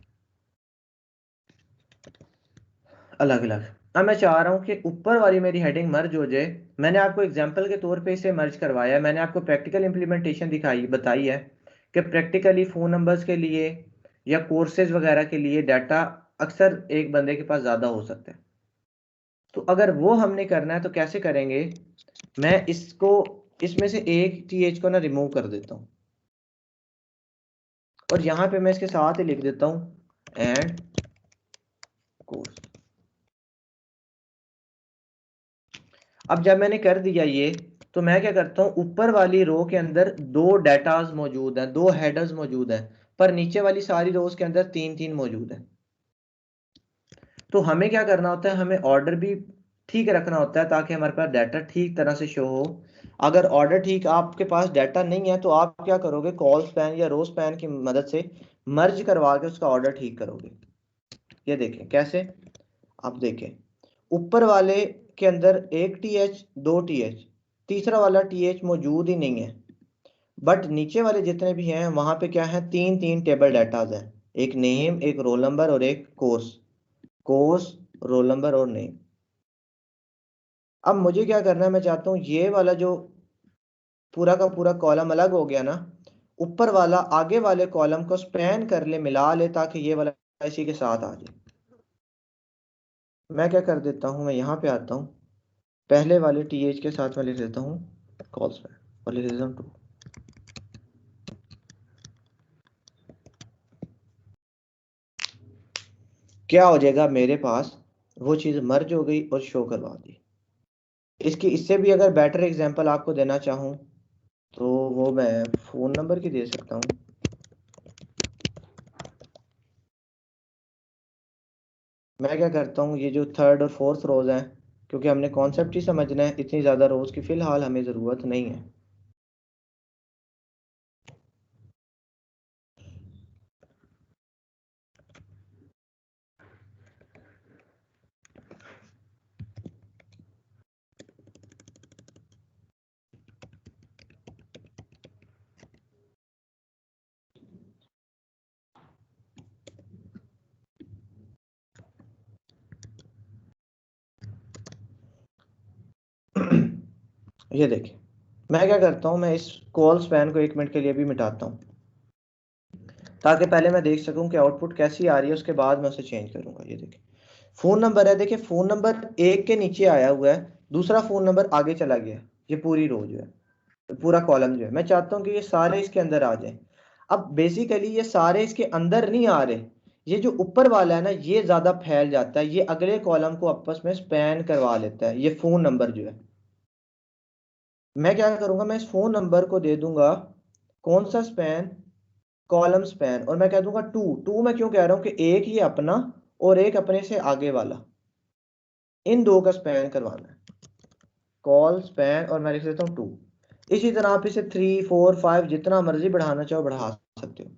अलग अलग। अब मैं चाह रहा हूं कि ऊपर वाली मेरी हेडिंग मर्ज हो जाए। मैंने आपको एग्जांपल के तौर पे इसे मर्ज करवाया है, मैंने आपको प्रैक्टिकल इंप्लीमेंटेशन दिखाई बताई है कि प्रैक्टिकली फ़ोन नंबर्स के लिए या कोर्सेज वगैरह के लिए डाटा अक्सर एक बंदे के पास ज़्यादा हो सकता है। तो अगर वो हमने करना है तो कैसे करेंगे, मैं इसको इसमें से एक टीएच को ना रिमूव कर देता हूँ, और यहाँ पे मैं इसके साथ ही लिख देता हूँ एंड कोर्स। अब जब मैंने कर दिया ये, तो मैं क्या करता हूँ, ऊपर वाली रो के अंदर दो डाटाज मौजूद हैं, दो हेडर्स मौजूद हैं, पर नीचे वाली सारी रोज के अंदर तीन तीन मौजूद हैं। तो हमें क्या करना होता है, हमें ऑर्डर भी ठीक रखना होता है ताकि हमारे पास डाटा ठीक तरह से शो हो। अगर ऑर्डर ठीक आपके पास डाटा नहीं है तो आप क्या करोगे, कॉल स्पैन या रो स्पैन की मदद से मर्ज करवा के उसका ऑर्डर ठीक करोगे। ये देखें कैसे, आप देखें ऊपर वाले के अंदर एक टीएच, दो टीएच, तीसरा वाला टीएच मौजूद ही नहीं है, बट नीचे वाले जितने भी हैं वहां पे क्या है, तीन तीन टेबल डाटाज हैं, एक नेम, एक रोल नंबर और एक कोर्स। कोर्स, रोल नंबर और नेम। अब मुझे क्या करना है, मैं चाहता हूँ ये वाला जो पूरा का पूरा कॉलम अलग हो गया ना, ऊपर वाला आगे वाले कॉलम को स्पैन कर ले, मिला ले, ताकि ये वाला इसी के साथ आ जाए। मैं क्या कर देता हूँ, मैं यहाँ पे आता हूँ, पहले वाले टीएच के साथ मैं लिख देता हूँ कॉल स्पैन और लिख देता हूँ 2। क्या हो जाएगा, मेरे पास वो चीज़ मर्ज हो गई और शो करवा दी। इसकी इससे भी अगर बेटर एग्जांपल आपको देना चाहूँ तो वो मैं फ़ोन नंबर की दे सकता हूँ। मैं क्या करता हूँ, ये जो थर्ड और फोर्थ रोज़ हैं, क्योंकि हमने कॉन्सेप्ट ही समझना है, इतनी ज़्यादा रोज़ की फ़िलहाल हमें ज़रूरत नहीं है। ये देखिए मैं क्या करता हूँ, मैं इस कॉल स्पैन को 1 मिनट के लिए भी मिटाता हूँ ताकि पहले मैं देख सकूं कि आउटपुट कैसी आ रही है, उसके बाद मैं उसे चेंज करूंगा। ये देखिए फ़ोन नंबर है, देखिए फ़ोन नंबर एक के नीचे आया हुआ है, दूसरा फ़ोन नंबर आगे चला गया। ये पूरी रो जो है, पूरा कॉलम जो है, मैं चाहता हूँ कि ये सारे इसके अंदर आ जाए। अब बेसिकली ये सारे इसके अंदर नहीं आ रहे, ये जो ऊपर वाला है ना ये ज़्यादा फैल जाता है, ये अगले कॉलम को आपस में स्पैन करवा लेता है, ये फ़ोन नंबर जो है। मैं क्या करूंगा, मैं इस फ़ोन नंबर को दे दूंगा कौन सा स्पैन, कॉलम स्पैन, और मैं कह दूंगा 2। 2 मैं क्यों कह रहा हूं कि एक ये अपना और एक अपने से आगे वाला, इन दो का स्पैन करवाना है, कॉल स्पैन, और मैं लिख देता हूँ 2। इसी तरह आप इसे 3 4 5 जितना मर्जी बढ़ाना चाहो बढ़ा सकते हो।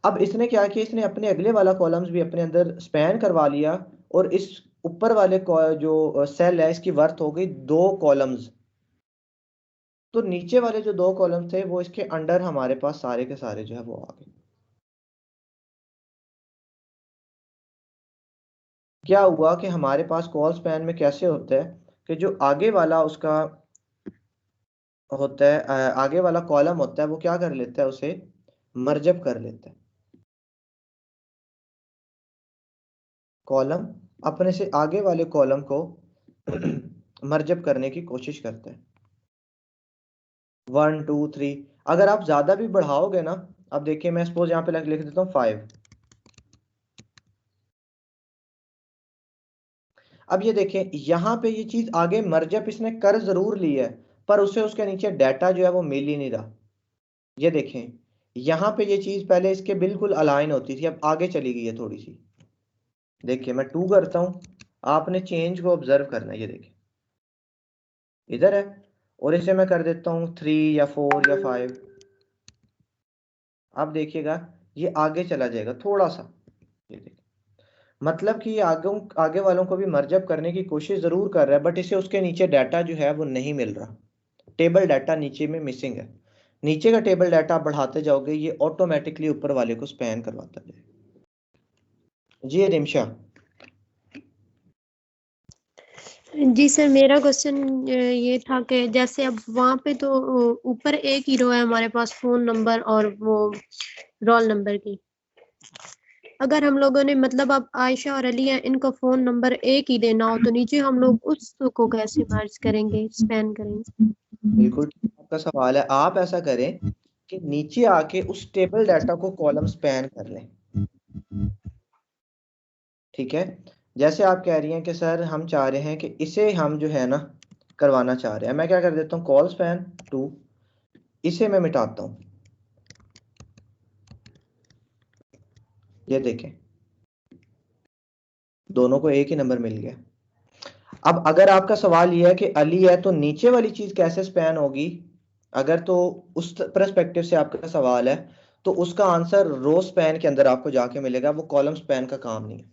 अब इसने क्या किया, इसने अपने अगले वाला कॉलम्स भी अपने अंदर स्पैन करवा लिया, और इस ऊपर वाले जो सेल है इसकी वर्थ हो गई 2 कॉलम्स। तो नीचे वाले जो 2 कॉलम्स थे वो इसके अंडर हमारे पास सारे के सारे जो है वो आ गए। क्या हुआ कि हमारे पास कॉल स्पैन में कैसे होता है कि जो आगे वाला उसका होता है, आगे वाला कॉलम होता है, वो क्या कर लेता है, उसे मर्जअप कर लेता है। कॉलम अपने से आगे वाले कॉलम को मर्जअप करने की कोशिश करता है। 1 2 3, अगर आप ज्यादा भी बढ़ाओगे ना, अब देखिए मैं सपोज यहाँ पे लिख देता हूँ 5। अब ये देखें यहाँ पे ये चीज आगे मर्जअप इसने कर जरूर ली है, पर उसे उसके नीचे डाटा जो है वो मिल ही नहीं रहा। ये देखें यहाँ पे ये चीज पहले इसके बिल्कुल अलाइन होती थी, अब आगे चली गई है थोड़ी सी। देखिए मैं 2 करता हूँ, आपने चेंज को ऑब्जर्व करना है। ये देखिए इधर है, और इसे मैं कर देता हूँ 3 या 4 या 5। अब देखिएगा ये आगे चला जाएगा थोड़ा सा। ये देखिए मतलब कि ये आगे वालों को भी मर्जअप करने की कोशिश जरूर कर रहा है, बट इसे उसके नीचे डाटा जो है वो नहीं मिल रहा। टेबल डाटा नीचे में मिसिंग है। नीचे का टेबल डाटा बढ़ाते जाओगे ये ऑटोमेटिकली ऊपर वाले को स्पैन करवाता जाएगा। जी रिमशा। जी सर, मेरा क्वेश्चन ये था कि जैसे अब वहाँ पे तो ऊपर एक ही रो है हमारे पास फोन नंबर और वो रोल नंबर की। अगर हम लोगों ने मतलब अब आयशा और अली है, इनका फोन नंबर एक ही देना हो तो नीचे हम लोग उसको कैसे मर्ज करेंगे, स्पैन करेंगे? बिल्कुल आपका सवाल है। आप ऐसा करें कि नीचे आके उस टेबल डाटा को कॉलम स्पैन कर लें। ठीक है, जैसे आप कह रही हैं कि सर हम चाह रहे हैं कि इसे हम जो है ना करवाना चाह रहे हैं, मैं क्या कर देता हूँ कॉल स्पैन 2, इसे मैं मिटाता हूँ। ये देखें दोनों को एक ही नंबर मिल गया। अब अगर आपका सवाल यह है कि अली है तो नीचे वाली चीज कैसे स्पैन होगी, अगर तो उस पर्सपेक्टिव से आपका सवाल है तो उसका आंसर रो स्पैन के अंदर आपको जाके मिलेगा, वो कॉलम स्पैन का काम नहीं है।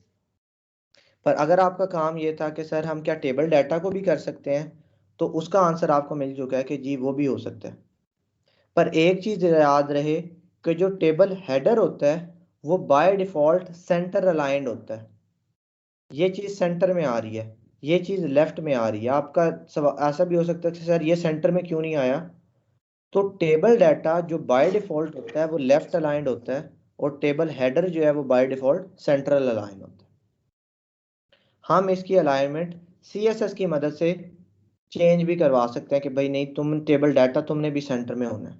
पर अगर आपका काम ये था कि सर हम क्या टेबल डाटा को भी कर सकते हैं, तो उसका आंसर आपको मिल चुका है कि जी वो भी हो सकता है। पर एक चीज याद रहे कि जो टेबल हेडर होता है वो बाय डिफॉल्ट सेंटर अलाइंड होता है। ये चीज सेंटर में आ रही है, ये चीज लेफ्ट में आ रही है। आपका ऐसा भी हो सकता है कि सर ये सेंटर में क्यों नहीं आया, तो टेबल डाटा जो बाय डिफॉल्ट होता है वो लेफ्ट अलाइंड होता है, और टेबल हेडर जो है वो बाय डिफॉल्ट सेंट्रल अलाइन होता है। हम इसकी अलाइनमेंट CSS की मदद से चेंज भी करवा सकते हैं कि भाई नहीं तुम टेबल डाटा तुमने भी सेंटर में होना है,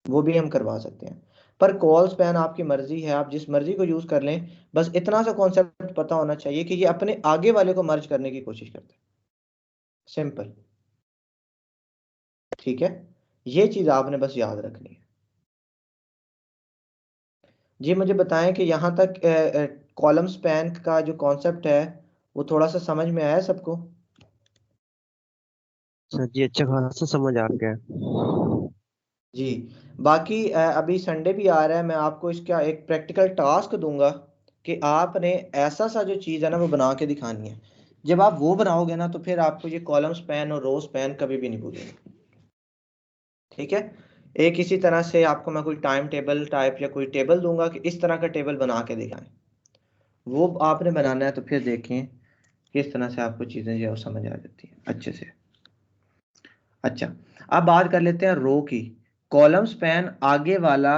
वो भी हम करवा सकते हैं। पर कॉल स्पैन आपकी मर्जी है, आप जिस मर्जी को यूज कर लें, बस इतना सा कॉन्सेप्ट पता होना चाहिए कि ये अपने आगे वाले को मर्ज करने की कोशिश करते हैं। सिंपल, ठीक है, ये चीज आपने बस याद रखनी है। जी मुझे बताएं कि यहाँ तक कॉलम स्पैन का जो कॉन्सेप्ट है वो थोड़ा सा समझ में आया सबको? सर जी अच्छा खासा समझ आ गया। जी बाकी अभी संडे भी आ रहा है, मैं आपको इसका एक प्रैक्टिकल टास्क दूंगा कि आपने ऐसा सा जो चीज़ है ना वो बना के दिखानी है। जब आप वो बनाओगे ना तो फिर आपको ये कॉलम स्पैन और रो स्पैन कभी भी नहीं भूलेंगे। ठीक है, एक इसी तरह से आपको मैं कोई टाइम टेबल टाइप या कोई टेबल दूंगा कि इस तरह का टेबल बना के दिखाएं, वो आपने बनाना है। तो फिर देखें किस तरह से आपको चीज़ें जो है वो समझ आ जाती हैं अच्छे से। अच्छा, अब बात कर लेते हैं रो की। कॉलम स्पैन आगे वाला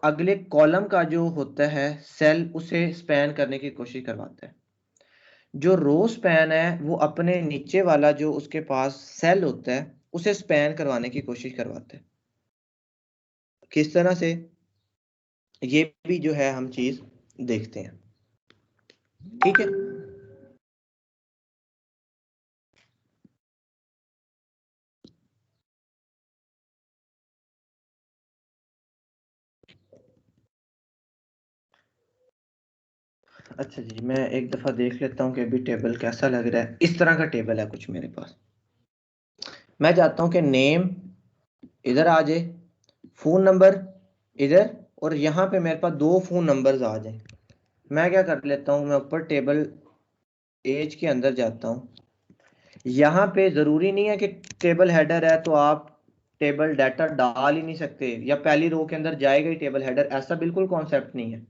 अगले कॉलम का जो होता है सेल उसे स्पैन करने की कोशिश करवाता है। जो रो स्पैन है वो अपने नीचे वाला जो उसके पास सेल होता है उसे स्पैन करवाने की कोशिश करवाता है। किस तरह से, ये भी जो है हम चीज देखते हैं। ठीक है, अच्छा जी मैं एक दफा देख लेता हूँ कि अभी टेबल कैसा लग रहा है। इस तरह का टेबल है कुछ मेरे पास। मैं चाहता हूँ कि नेम इधर आ जाए, फोन नंबर इधर, और यहाँ पे मेरे पास 2 फोन नंबर्स आ जाए। मैं क्या कर लेता हूँ, मैं ऊपर टेबल एज के अंदर जाता हूँ। यहाँ पे जरूरी नहीं है कि टेबल हेडर है तो आप टेबल डाटा डाल ही नहीं सकते या पहली रो के अंदर जाएगा ही टेबल हेडर, ऐसा बिल्कुल कॉन्सेप्ट नहीं है।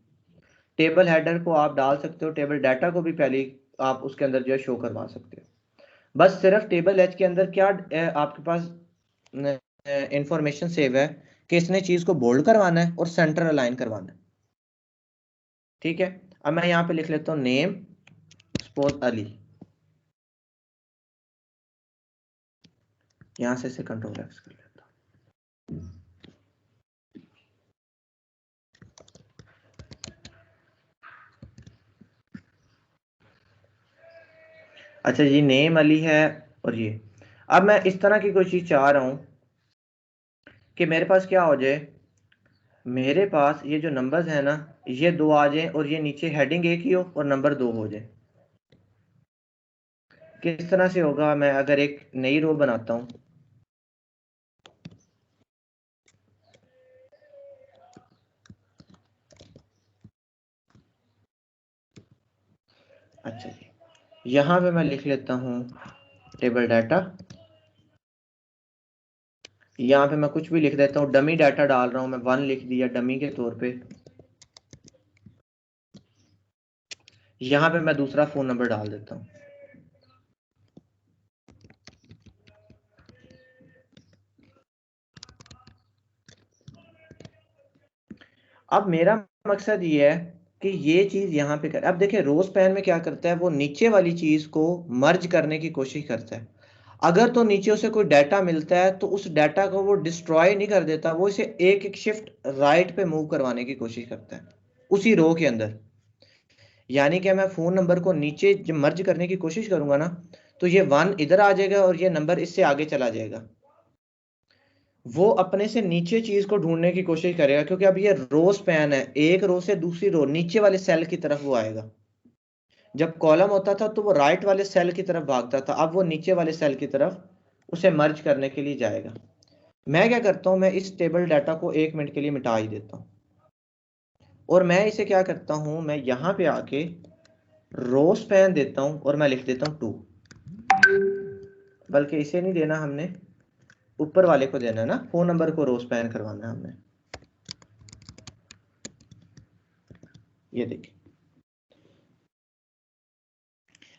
टेबल हेडर को आप डाल सकते हो, टेबल डाटा को भी पहले आप उसके अंदर जो है शो करवा सकते हो। बस सिर्फ टेबल एच के अंदर क्या आपके पास इंफॉर्मेशन सेव है कि इसने चीज को बोल्ड करवाना है और सेंटर अलाइन करवाना है। ठीक है, अब मैं यहाँ पे लिख लेता हूँ नेम सपोज अली, यहाँ से इसे कंट्रोल एक्स कर लेता हूँ। अच्छा जी नेम अली है, और ये अब मैं इस तरह की कोई चीज चाह रहा हूं कि मेरे पास क्या हो जाए, मेरे पास ये जो नंबर्स है ना ये 2 आ जाए और ये नीचे हेडिंग 1 ही हो और नंबर 2 हो जाए। किस तरह से होगा? मैं अगर एक नई रो बनाता हूं, अच्छा जी, यहां पे मैं लिख लेता हूं टेबल डाटा। यहाँ पे मैं कुछ भी लिख देता हूँ, डमी डाटा डाल रहा हूँ मैं, 1 लिख दिया डमी के तौर पे। यहाँ पे मैं दूसरा फोन नंबर डाल देता हूँ। अब मेरा मकसद ये है कि ये चीज यहाँ पे कर, अब देखिए रोज पैन में क्या करता है, वो नीचे वाली चीज को मर्ज करने की कोशिश करता है। अगर तो नीचे उसे कोई डाटा मिलता है तो उस डाटा को वो डिस्ट्रॉय नहीं कर देता, वो इसे एक एक शिफ्ट राइट पे मूव करवाने की कोशिश करता है उसी रो के अंदर। यानी कि मैं फोन नंबर को नीचे जब मर्ज करने की कोशिश करूंगा ना तो ये 1 इधर आ जाएगा और ये नंबर इससे आगे चला जाएगा। वो अपने से नीचे चीज को ढूंढने की कोशिश करेगा, क्योंकि अब ये रो स्पैन है, एक रो से दूसरी रो नीचे वाले सेल की तरफ वो आएगा। जब कॉलम होता था तो वो राइट वाले सेल की तरफ भागता था, अब वो नीचे वाले सेल की तरफ उसे मर्ज करने के लिए जाएगा। मैं क्या करता हूं, मैं इस टेबल डाटा को 1 मिनट के लिए मिटा ही देता हूं और मैं इसे क्या करता हूं, मैं यहां पे आके रो स्पैन देता हूं और मैं लिख देता हूं 2। बल्कि इसे नहीं देना हमने, ऊपर वाले को देना है ना, फोन नंबर को रो स्पैन करवाना है हमने। ये देखिए,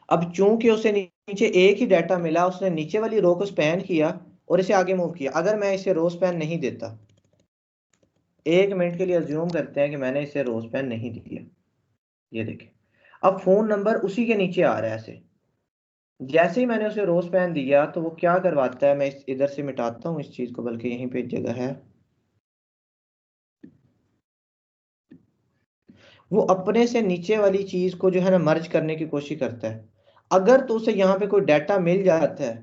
अब चूंकि उसे नीचे एक ही डाटा मिला, उसने नीचे वाली रो को स्पैन किया और इसे आगे मूव किया। अगर मैं इसे रो स्पैन नहीं देता, 1 मिनट के लिए अज्यूम करते हैं कि मैंने इसे रो स्पैन नहीं दिया, ये देखिए अब फोन नंबर उसी के नीचे आ रहा है ऐसे। जैसे ही मैंने उसे रो स्पैन दिया तो वो क्या करवाता है, मैं इधर से मिटाता हूँ इस चीज को, बल्कि यहीं पे जगह है, वो अपने से नीचे वाली चीज को जो है ना मर्ज करने की कोशिश करता है। अगर तो उसे यहाँ पे कोई डाटा मिल जाता है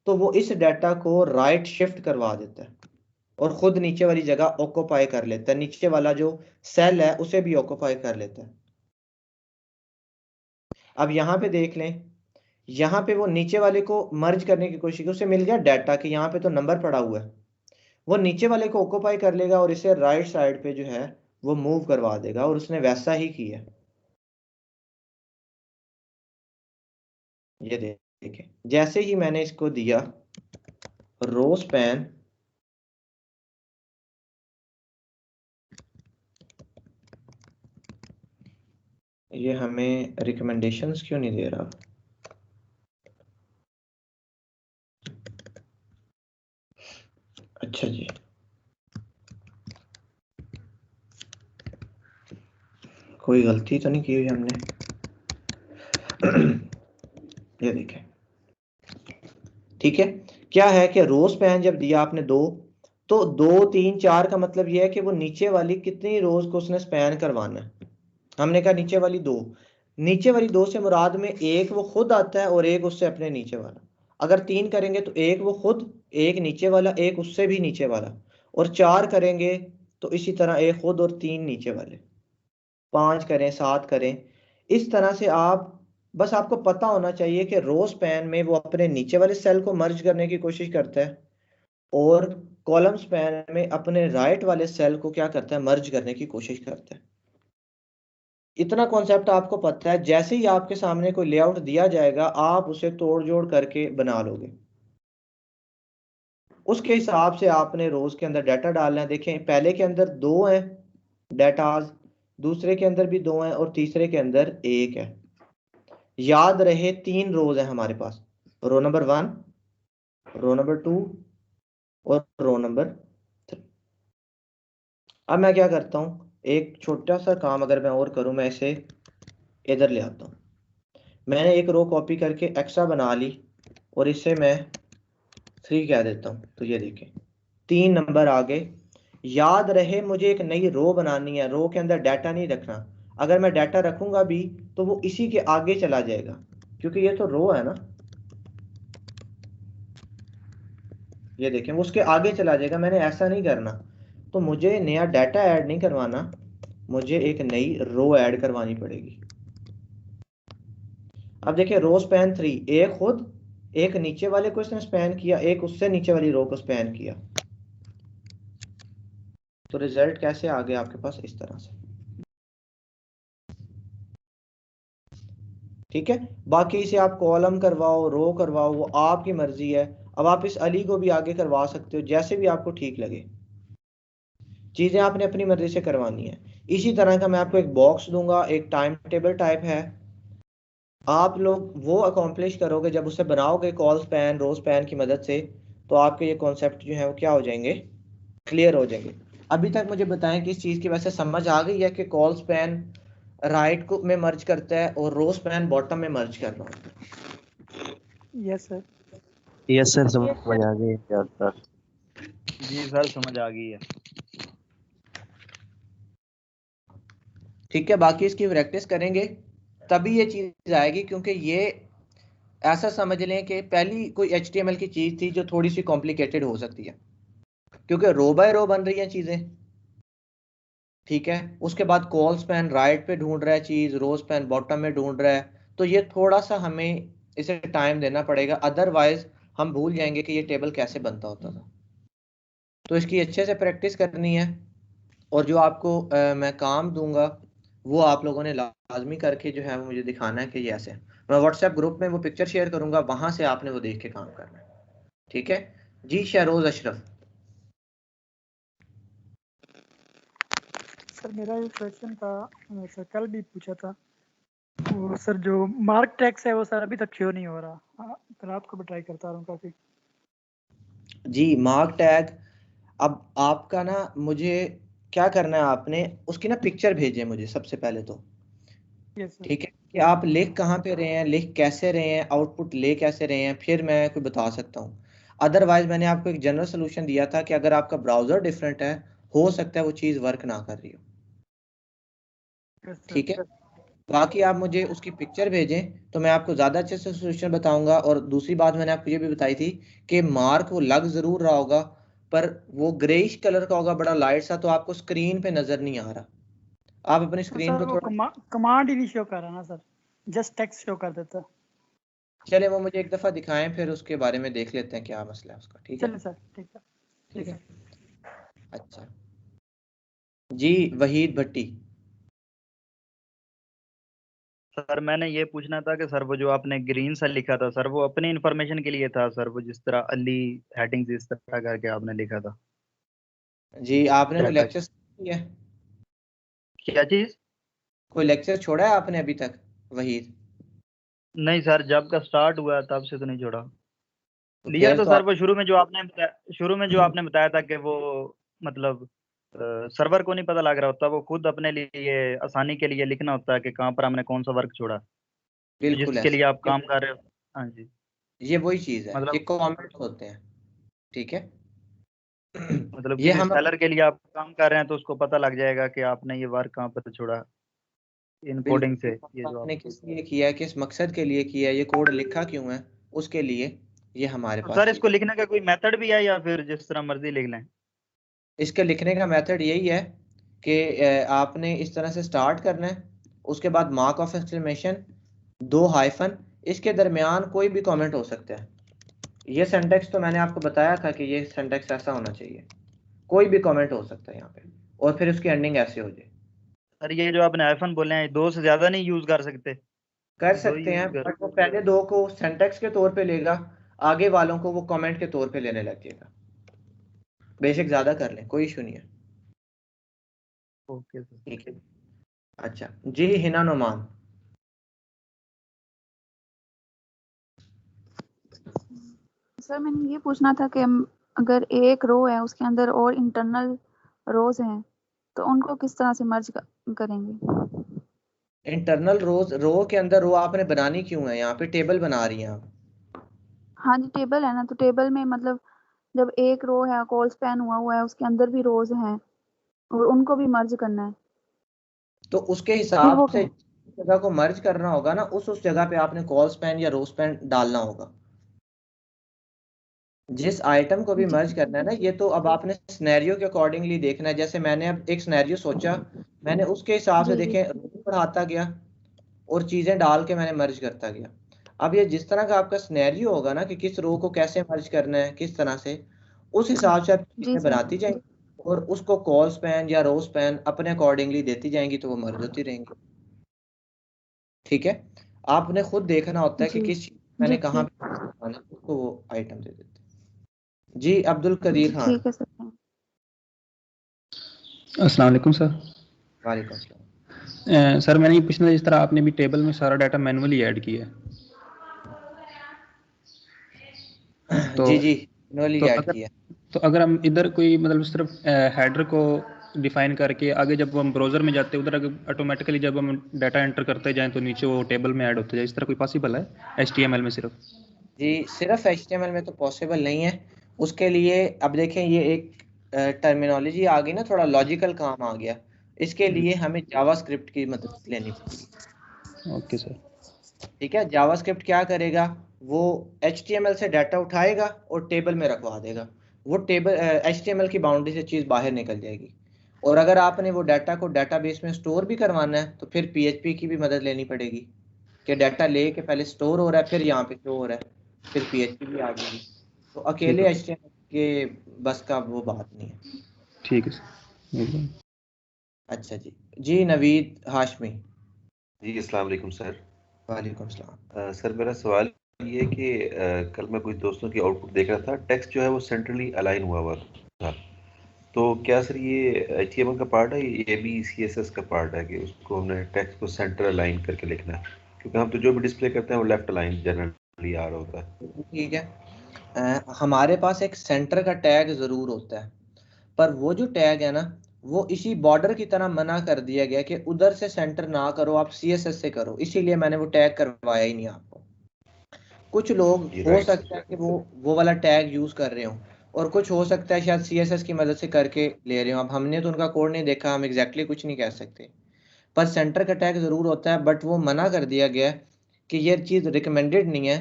तो वो इस डाटा को राइट शिफ्ट करवा देता है और खुद नीचे वाली जगह ऑक्यूपाई कर लेता है, नीचे वाला जो सेल है उसे भी ऑक्यूपाई कर लेता है। अब यहाँ पे देख लें, यहाँ पे वो नीचे वाले को मर्ज करने की कोशिश की, उसे मिल गया डाटा कि यहाँ पे तो नंबर पड़ा हुआ है, वो नीचे वाले को ऑक्यूपाई कर लेगा और इसे राइट साइड पे जो है वो मूव करवा देगा, और उसने वैसा ही किया। ये देखिए, जैसे ही मैंने इसको दिया रो स्पैन, ये हमें रिकमेंडेशंस क्यों नहीं दे रहा? अच्छा जी, कोई गलती तो नहीं की हुई हमने? ये देखें, ठीक है, क्या है कि रो स्पैन जब दिया आपने 2, तो 2 3 4 का मतलब यह है कि वो नीचे वाली कितनी रोज को उसने स्पैन करवाना है। हमने कहा नीचे वाली 2, नीचे वाली 2 से मुराद में एक वो खुद आता है और एक उससे अपने नीचे वाला। अगर 3 करेंगे तो एक वो खुद, एक नीचे वाला, एक उससे भी नीचे वाला, और 4 करेंगे तो इसी तरह एक खुद और 3 नीचे वाले, 5 करें, 7 करें, इस तरह से आप, बस आपको पता होना चाहिए कि रो स्पैन में वो अपने नीचे वाले सेल को मर्ज करने की कोशिश करता है और कॉलम स्पैन में अपने राइट वाले सेल को क्या करता है, मर्ज करने की कोशिश करता है। इतना कॉन्सेप्ट आपको पता है, जैसे ही आपके सामने कोई लेआउट दिया जाएगा आप उसे तोड़ जोड़ करके बना लोगे। उसके हिसाब से आपने रोज के अंदर डाटा डालना है। देखें, पहले के अंदर 2 हैं डाटाज, दूसरे के अंदर भी 2 हैं और तीसरे के अंदर 1 है। याद रहे 3 रोज है हमारे पास, रो नंबर 1, रो नंबर 2 और रो नंबर 3। अब मैं क्या करता हूँ, एक छोटा सा काम अगर मैं और करूँ, मैं इसे इधर ले आता हूँ। मैंने एक रो कॉपी करके एक्स्ट्रा बना ली और इसे मैं 3 कह देता हूँ। तो ये देखें 3 नंबर आ गए। याद रहे मुझे एक नई रो बनानी है, रो के अंदर डाटा नहीं रखना। अगर मैं डाटा रखूंगा भी तो वो इसी के आगे चला जाएगा, क्योंकि ये तो रो है ना। ये देखें वो उसके आगे चला जाएगा, मैंने ऐसा नहीं करना। तो मुझे नया डाटा ऐड नहीं करवाना, मुझे एक नई रो ऐड करवानी पड़ेगी। अब देखिए रो स्पैन 3, एक खुद, एक नीचे वाले को इसने स्पैन किया, एक उससे नीचे वाली रो को स्पैन किया। तो रिजल्ट कैसे आ गया आपके पास इस तरह से, ठीक है। बाकी इसे आप कॉलम करवाओ, रो करवाओ, वो आपकी मर्जी है। अब आप इस अली को भी आगे करवा सकते हो, जैसे भी आपको ठीक लगे, चीजें आपने अपनी मर्जी से करवानी है। इसी तरह का मैं आपको एक बॉक्स दूंगा, एक टाइम टेबल टाइप है, आप लोग वो अकॉम्प्लिश करोगे जब उसे बनाओगे कॉल स्पैन रो स्पैन की मदद से, तो आपके ये कॉन्सेप्ट जो है वो क्या हो जाएंगे, क्लियर हो जाएंगे। अभी तक मुझे बताएं कि इस चीज की वैसे समझ आ गई है कि कॉल स्पैन राइट को में मर्ज करता है और रो स्पैन बॉटम में मर्ज कर रहा है। Yes sir. यस सर, समझ आ गई सर। जी सर समझ आ गई है। ठीक है, बाकी इसकी प्रैक्टिस करेंगे तभी ये चीज आएगी, क्योंकि ये ऐसा समझ लें कि पहली कोई HTML की चीज थी जो थोड़ी सी कॉम्प्लिकेटेड हो सकती है, क्योंकि रो बाय रो बन रही है चीजें, ठीक है। उसके बाद कॉल स्पैन राइट पे ढूंढ रहा है चीज, रो स्पैन बॉटम में ढूंढ रहा है, तो ये थोड़ा सा हमें इसे टाइम देना पड़ेगा, अदरवाइज हम भूल जाएंगे कि ये टेबल कैसे बनता होता था। तो इसकी अच्छे से प्रैक्टिस करनी है, और जो आपको मैं काम दूंगा वो आप लोगों ने लाजमी करके जो है वो मुझे दिखाना है कि ये ऐसे है। मैं व्हाट्सएप ग्रुप में वो पिक्चर शेयर करूंगा, वहां से आपने वो देख के काम करना है, ठीक है जी। शहरोज अशरफ। सर मेरा एक क्वेश्चन था, सर कल भी पूछा था, वो सर जो मार्क टैक्स है वो सर अभी तक क्यों नहीं हो रहा? तो रात को भी ट्राई करता रहा हूँ काफी। जी मार्क टैग, अब आपका ना मुझे क्या करना है, आपने उसकी ना पिक्चर भेजे मुझे सबसे पहले तो, यस सर। ठीक है, कि आप लिख कहाँ पे रहे हैं, लिख कैसे रहे हैं, आउटपुट ले कैसे रहे हैं, फिर मैं कोई बता सकता हूँ। अदरवाइज मैंने आपको एक जनरल सोल्यूशन दिया था कि अगर आपका ब्राउजर डिफरेंट है, हो सकता है वो चीज़ वर्क ना कर रही हो, यस सर। ठीक है। बाकी आप मुझे उसकी पिक्चर भेजें तो मैं आपको ज़्यादा अच्छे से सोल्यूशन बताऊंगा। और दूसरी बात मैंने आपको ये भी बताई थी कि मार्क वो लग ज़रूर रहा होगा, पर वो ग्रेइश कलर का होगा, बड़ा लाइट सा, तो आपको स्क्रीन पे नज़र नहीं आ रहा। आप अपनी स्क्रीन सर को वो थोड़ा, कमांड ही नहीं शो कर रहा ना सर, जस्ट टेक्स्ट शो कर देता। चले वो मुझे एक दफ़ा दिखाएं, फिर उसके बारे में देख लेते हैं क्या मसला है उसका, ठीक है। चलिए सर, ठीक है। ठीक है, अच्छा जी। वहीद भट्टी। सर मैंने ये पूछना था कि सर वो जो आपने ग्रीन सा लिखा था सर, वो अपनी इंफॉर्मेशन के लिए था सर, वो जिस तरह अली हेडिंग्स इस तरह करके आपने लिखा था। जी आपने कोई डाटा लेक्चर किया है? क्या चीज? कोई लेक्चर छोड़ा है आपने अभी तक वहीद? नहीं सर, जब का स्टार्ट हुआ तब से तो नहीं छोड़ा। तो लिया फिर तो तो सर आप, वो शुरू में जो आपने बताया था कि वो मतलब सर्वर को नहीं पता लग रहा होता, वो खुद अपने लिए आसानी के लिए लिखना होता है कि कहाँ पर हमने कौन सा वर्क छोड़ा, तो बिल्कुल जिसके ऐसे लिए आप ये काम कर रहे हो। हाँ जी। ये वही चीज़ है, ये मतलब कमेंट होते हैं, ठीक है। मतलब ये किसी हम सेलर के लिए आप काम कर रहे हैं तो उसको पता लग जाएगा कि आपने ये वर्क कहाँ पर छोड़ा, इन कोडिंग से ये बिल्कुल जो आप। आपने किस लिए किया है, किस मकसद के लिए किया है, ये कोड लिखा क्यों है, उसके लिए ये हमारे तो पास सर चीज़ इसको है। लिखने का कोई मेथड भी है या फिर जिस तरह मर्जी लिख लें? इसके लिखने का मेथड यही है कि आपने इस तरह से स्टार्ट करना है, उसके बाद मार्क ऑफ एक्सक्लेमेशन, 2 हाइफन, इसके दरमियान कोई भी कमेंट हो सकता है। ये सेंटेक्स तो मैंने आपको बताया था कि ये सेंटेक्स ऐसा होना चाहिए, कोई भी कमेंट हो सकता है यहाँ पे, और फिर उसकी एंडिंग ऐसे हो जाए। सर ये जो आपने आईफन बोले हैं, दो से ज्यादा नहीं यूज कर सकते? कर दो ही सकते हैं, यूज कर। बट वो पहले 2 को सेंटेक्स के तौर पे लेगा, आगे वालों को वो कमेंट के तौर पे लेने लग जाएगा। बेशक ज्यादा कर लें, कोई इशू नहीं है, ओके सर। ठीक है। अच्छा जी, हिना नुमान। सर मैंने ये पूछना था कि अगर एक रो है उसके अंदर और इंटरनल रोज हैं तो उनको किस तरह से मर्ज करेंगे? इंटरनल रोज, रो के अंदर रो आपने बनानी क्यों है, यहाँ पे टेबल बना रही हैं आप। हाँ जी टेबल है ना, तो टेबल में मतलब जब एक रो है कॉल स्पैन हुआ है उसके अंदर भी रोज हैं और उनको भी मर्ज करना है, तो उसके फिर वो हिसाब से जगह को मर्ज करना होगा ना, उस जगह पे आपने कॉल स्पैन या रो स्पैन डालना होगा। जिस आइटम को भी मर्ज करना है ना, ये तो अब आपने सिनेरियो के अकॉर्डिंगली देखना है। जैसे मैंने अब एक सिनेरियो सोचा, मैंने उसके हिसाब से जी जी देखे बढ़ाता गया और चीजें डाल के मैंने मर्ज करता गया। अब ये जिस तरह का आपका सिनेरियो होगा ना कि किस रो को कैसे मर्ज करना है किस तरह से, उस हिसाब से आप जी चीजें सर। बनाती जाएंगी और उसको कॉल स्पैन या रो स्पैन अपने अकॉर्डिंगली देती जाएंगी, तो वो मर्ज होती रहेंगी। ठीक है, आपने खुद देखना होता है कि जी किस चीज मैंने जी कहाँ ठीक। पे उसको वो आइटम दे देते हैं। जी अब्दुल जी कदीर खान। ठीक है सर। अस्सलाम वालेकुम सर। वालेकुम सलाम। सर मैंने ये पूछना था, जिस तरह आपने भी टेबल में सारा डाटा मैनुअली ऐड किया है, तो जी जी मैनुअली तो ऐड अगर किया। तो अगर हम इधर कोई मतलब सिर्फ हेडर को डिफाइन करके आगे जब हम ब्राउजर में जाते हैं उधर अगर ऑटोमेटिकली जब हम डाटा एंटर करते जाएं तो नीचे वो टेबल में ऐड होते जाए, इस तरह कोई पॉसिबल है HTML में सिर्फ? जी सिर्फ HTML में तो पॉसिबल नहीं है। उसके लिए अब देखें, ये एक टर्मिनोलॉजी आ गई ना, थोड़ा लॉजिकल काम आ गया। इसके लिए हमें जावास्क्रिप्ट की मदद लेनी पड़ेगी। Okay sir. ठीक है, जावास्क्रिप्ट क्या करेगा, वो HTML से डाटा उठाएगा और टेबल में रखवा देगा। वो टेबल HTML की बाउंड्री से चीज़ बाहर निकल जाएगी। और अगर आपने वो डाटा को डाटाबेस में स्टोर भी करवाना है तो फिर PHP की भी मदद लेनी पड़ेगी कि डाटा ले के पहले स्टोर हो रहा है फिर यहाँ पे शो हो रहा है, फिर PHP भी आ जाएगी। तो ठीक अकेले है HTML के बस का वो बात नहीं है। ठीक है सर। अच्छा जी। जी नवीद हाशमी। जी अस्सलाम वालेकुम सर। वालेकुम सलाम। सर मेरा सवाल ये है कि कल मैं कुछ दोस्तों की आउटपुट देख रहा था, टेक्स्ट जो है वो सेंट्रली अलाइन हुआ हुआ था। तो क्या सर ये HTML का पार्ट है, ये भी CSS का पार्ट है कि उसको हमने टेक्स्ट को सेंटर अलाइन करके लिखना है? क्योंकि हम तो जो भी डिस्प्ले करते हैं वो लेफ्ट अलाइन जनरली आ रहा होता है। ठीक है, हमारे पास एक सेंटर का टैग ज़रूर होता है, पर वो जो टैग है ना, वो इसी बॉर्डर की तरह मना कर दिया गया कि उधर से सेंटर ना करो, आप CSS से करो। इसीलिए मैंने वो टैग करवाया ही नहीं आपको। कुछ लोग जी हो राइट सकता है कि वो वाला टैग यूज कर रहे हो, और कुछ हो सकता है शायद CSS की मदद से करके ले रहे हो। अब हमने तो उनका कोड नहीं देखा, हम एग्जैक्टली कुछ नहीं कह सकते। पर सेंटर का टैग जरूर होता है, बट वो मना कर दिया गया है कि ये चीज़ रिकमेंडेड नहीं है।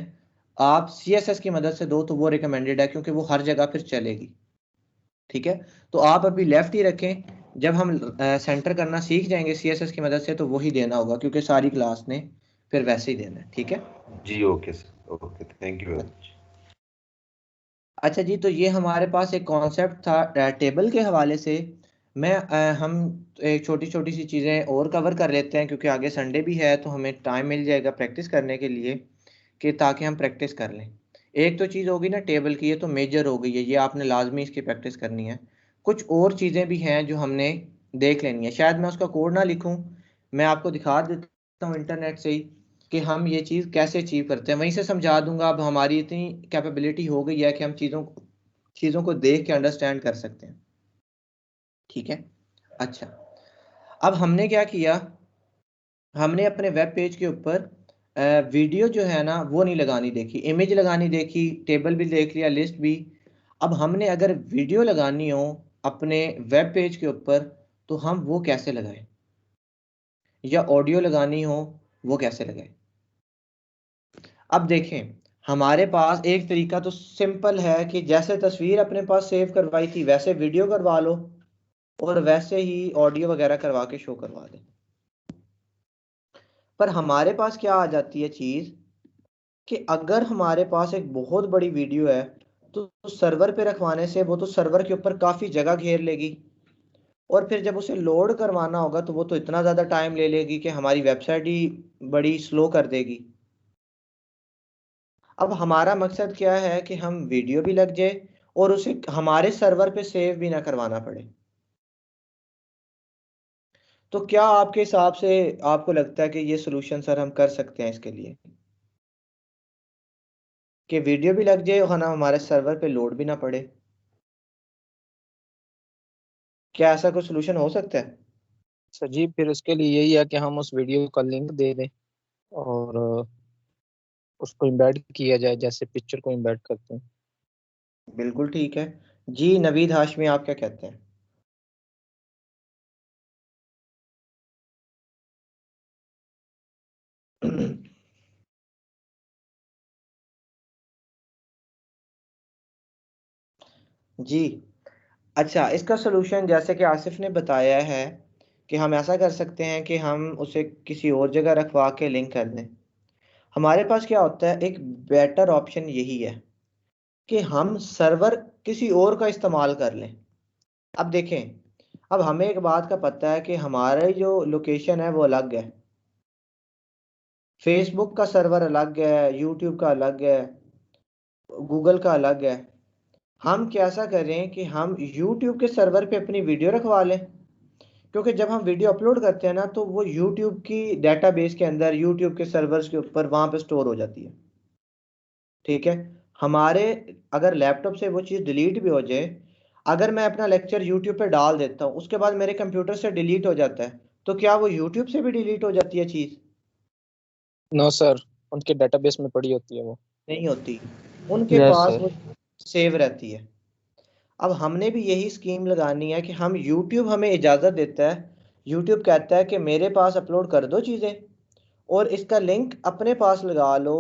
आप CSS की मदद से दो तो वो रिकमेंडेड है, क्योंकि वो हर जगह फिर चलेगी। ठीक है, तो आप अभी लेफ्ट ही रखें। जब हम सेंटर करना सीख जाएंगे CSS की मदद से तो वही देना होगा, क्योंकि सारी क्लास ने फिर वैसे ही देना है। ठीक है। जी। Okay sir, okay, thank you very much. अच्छा जी, तो ये हमारे पास एक कॉन्सेप्ट था टेबल के हवाले से। हम एक छोटी छोटी सी चीज़ें और कवर कर लेते हैं, क्योंकि आगे संडे भी है तो हमें टाइम मिल जाएगा प्रैक्टिस करने के लिए, कि ताकि हम प्रैक्टिस कर लें। एक तो चीज़ होगी ना टेबल की, ये तो मेजर हो गई है, ये आपने लाजमी इसकी प्रैक्टिस करनी है। कुछ और चीज़ें भी हैं जो हमने देख लेनी है। शायद मैं उसका कोड ना लिखूं, मैं आपको दिखा देता हूँ इंटरनेट से ही कि हम ये चीज़ कैसे अचीव करते हैं, वहीं से समझा दूंगा। अब हमारी इतनी कैपेबिलिटी हो गई है कि हम चीज़ों को देख के अंडरस्टैंड कर सकते हैं। ठीक है। अच्छा, अब हमने क्या किया, हमने अपने वेब पेज के ऊपर वीडियो जो है ना वो नहीं लगानी देखी, इमेज लगानी देखी, टेबल भी देख लिया, लिस्ट भी। अब हमने अगर वीडियो लगानी हो अपने वेब पेज के ऊपर तो हम वो कैसे लगाएं, या ऑडियो लगानी हो वो कैसे लगाएं। अब देखें, हमारे पास एक तरीका तो सिंपल है कि जैसे तस्वीर अपने पास सेव करवाई थी वैसे वीडियो करवा लो और वैसे ही ऑडियो वगैरह करवा के शो करवा दें। पर हमारे पास क्या आ जाती है चीज़, कि अगर हमारे पास एक बहुत बड़ी वीडियो है तो सर्वर पे रखवाने से वो तो सर्वर के ऊपर काफ़ी जगह घेर लेगी, और फिर जब उसे लोड करवाना होगा तो वो तो इतना ज़्यादा टाइम ले लेगी कि हमारी वेबसाइट ही बड़ी स्लो कर देगी। अब हमारा मकसद क्या है कि हम वीडियो भी लग जाए और उसे हमारे सर्वर पे सेव भी ना करवाना पड़े। तो क्या आपके हिसाब से आपको लगता है कि ये सोल्यूशन सर हम कर सकते हैं इसके लिए, कि वीडियो भी लग जाए और ना हमारे सर्वर पे लोड भी ना पड़े? क्या ऐसा कोई सोल्यूशन हो सकता है? सर जी फिर उसके लिए यही है कि हम उस वीडियो का लिंक दे दें और उसको एम्बेड किया जाए जैसे पिक्चर को एम्बेड करते हैं। बिल्कुल ठीक है। जी नवीद हाशमी, आप क्या कहते हैं? जी अच्छा, इसका सोल्यूशन जैसे कि आसिफ ने बताया है कि हम ऐसा कर सकते हैं कि हम उसे किसी और जगह रखवा के लिंक कर दें। हमारे पास क्या होता है, एक बेटर ऑप्शन यही है कि हम सर्वर किसी और का इस्तेमाल कर लें। अब देखें, अब हमें एक बात का पता है कि हमारी जो लोकेशन है वो अलग है, फेसबुक का सर्वर अलग है, यूट्यूब का अलग है, गूगल का अलग है। हम कैसा करें कि हम यूट्यूब के सर्वर पे अपनी वीडियो रखवा लें, क्योंकि जब हम वीडियो अपलोड करते हैं ना तो वो यूट्यूब की डेटाबेस के अंदर, यूट्यूब के सर्वर्स के ऊपर वहां पे स्टोर हो जाती है। ठीक है, हमारे अगर लैपटॉप से वो चीज़ डिलीट भी हो जाए, अगर मैं अपना लेक्चर यूट्यूब पे डाल देता हूँ, उसके बाद मेरे कंप्यूटर से डिलीट हो जाता है, तो क्या वो यूट्यूब से भी डिलीट हो जाती है चीज़? नो सर, उनके डेटाबेस में पड़ी होती है वो। नहीं होती, उनके यस पास सर। वो सेव रहती है। अब हमने भी यही स्कीम लगानी है कि हम YouTube हमें इजाज़त देता है, YouTube कहता है कि मेरे पास अपलोड कर दो चीज़ें और इसका लिंक अपने पास लगा लो,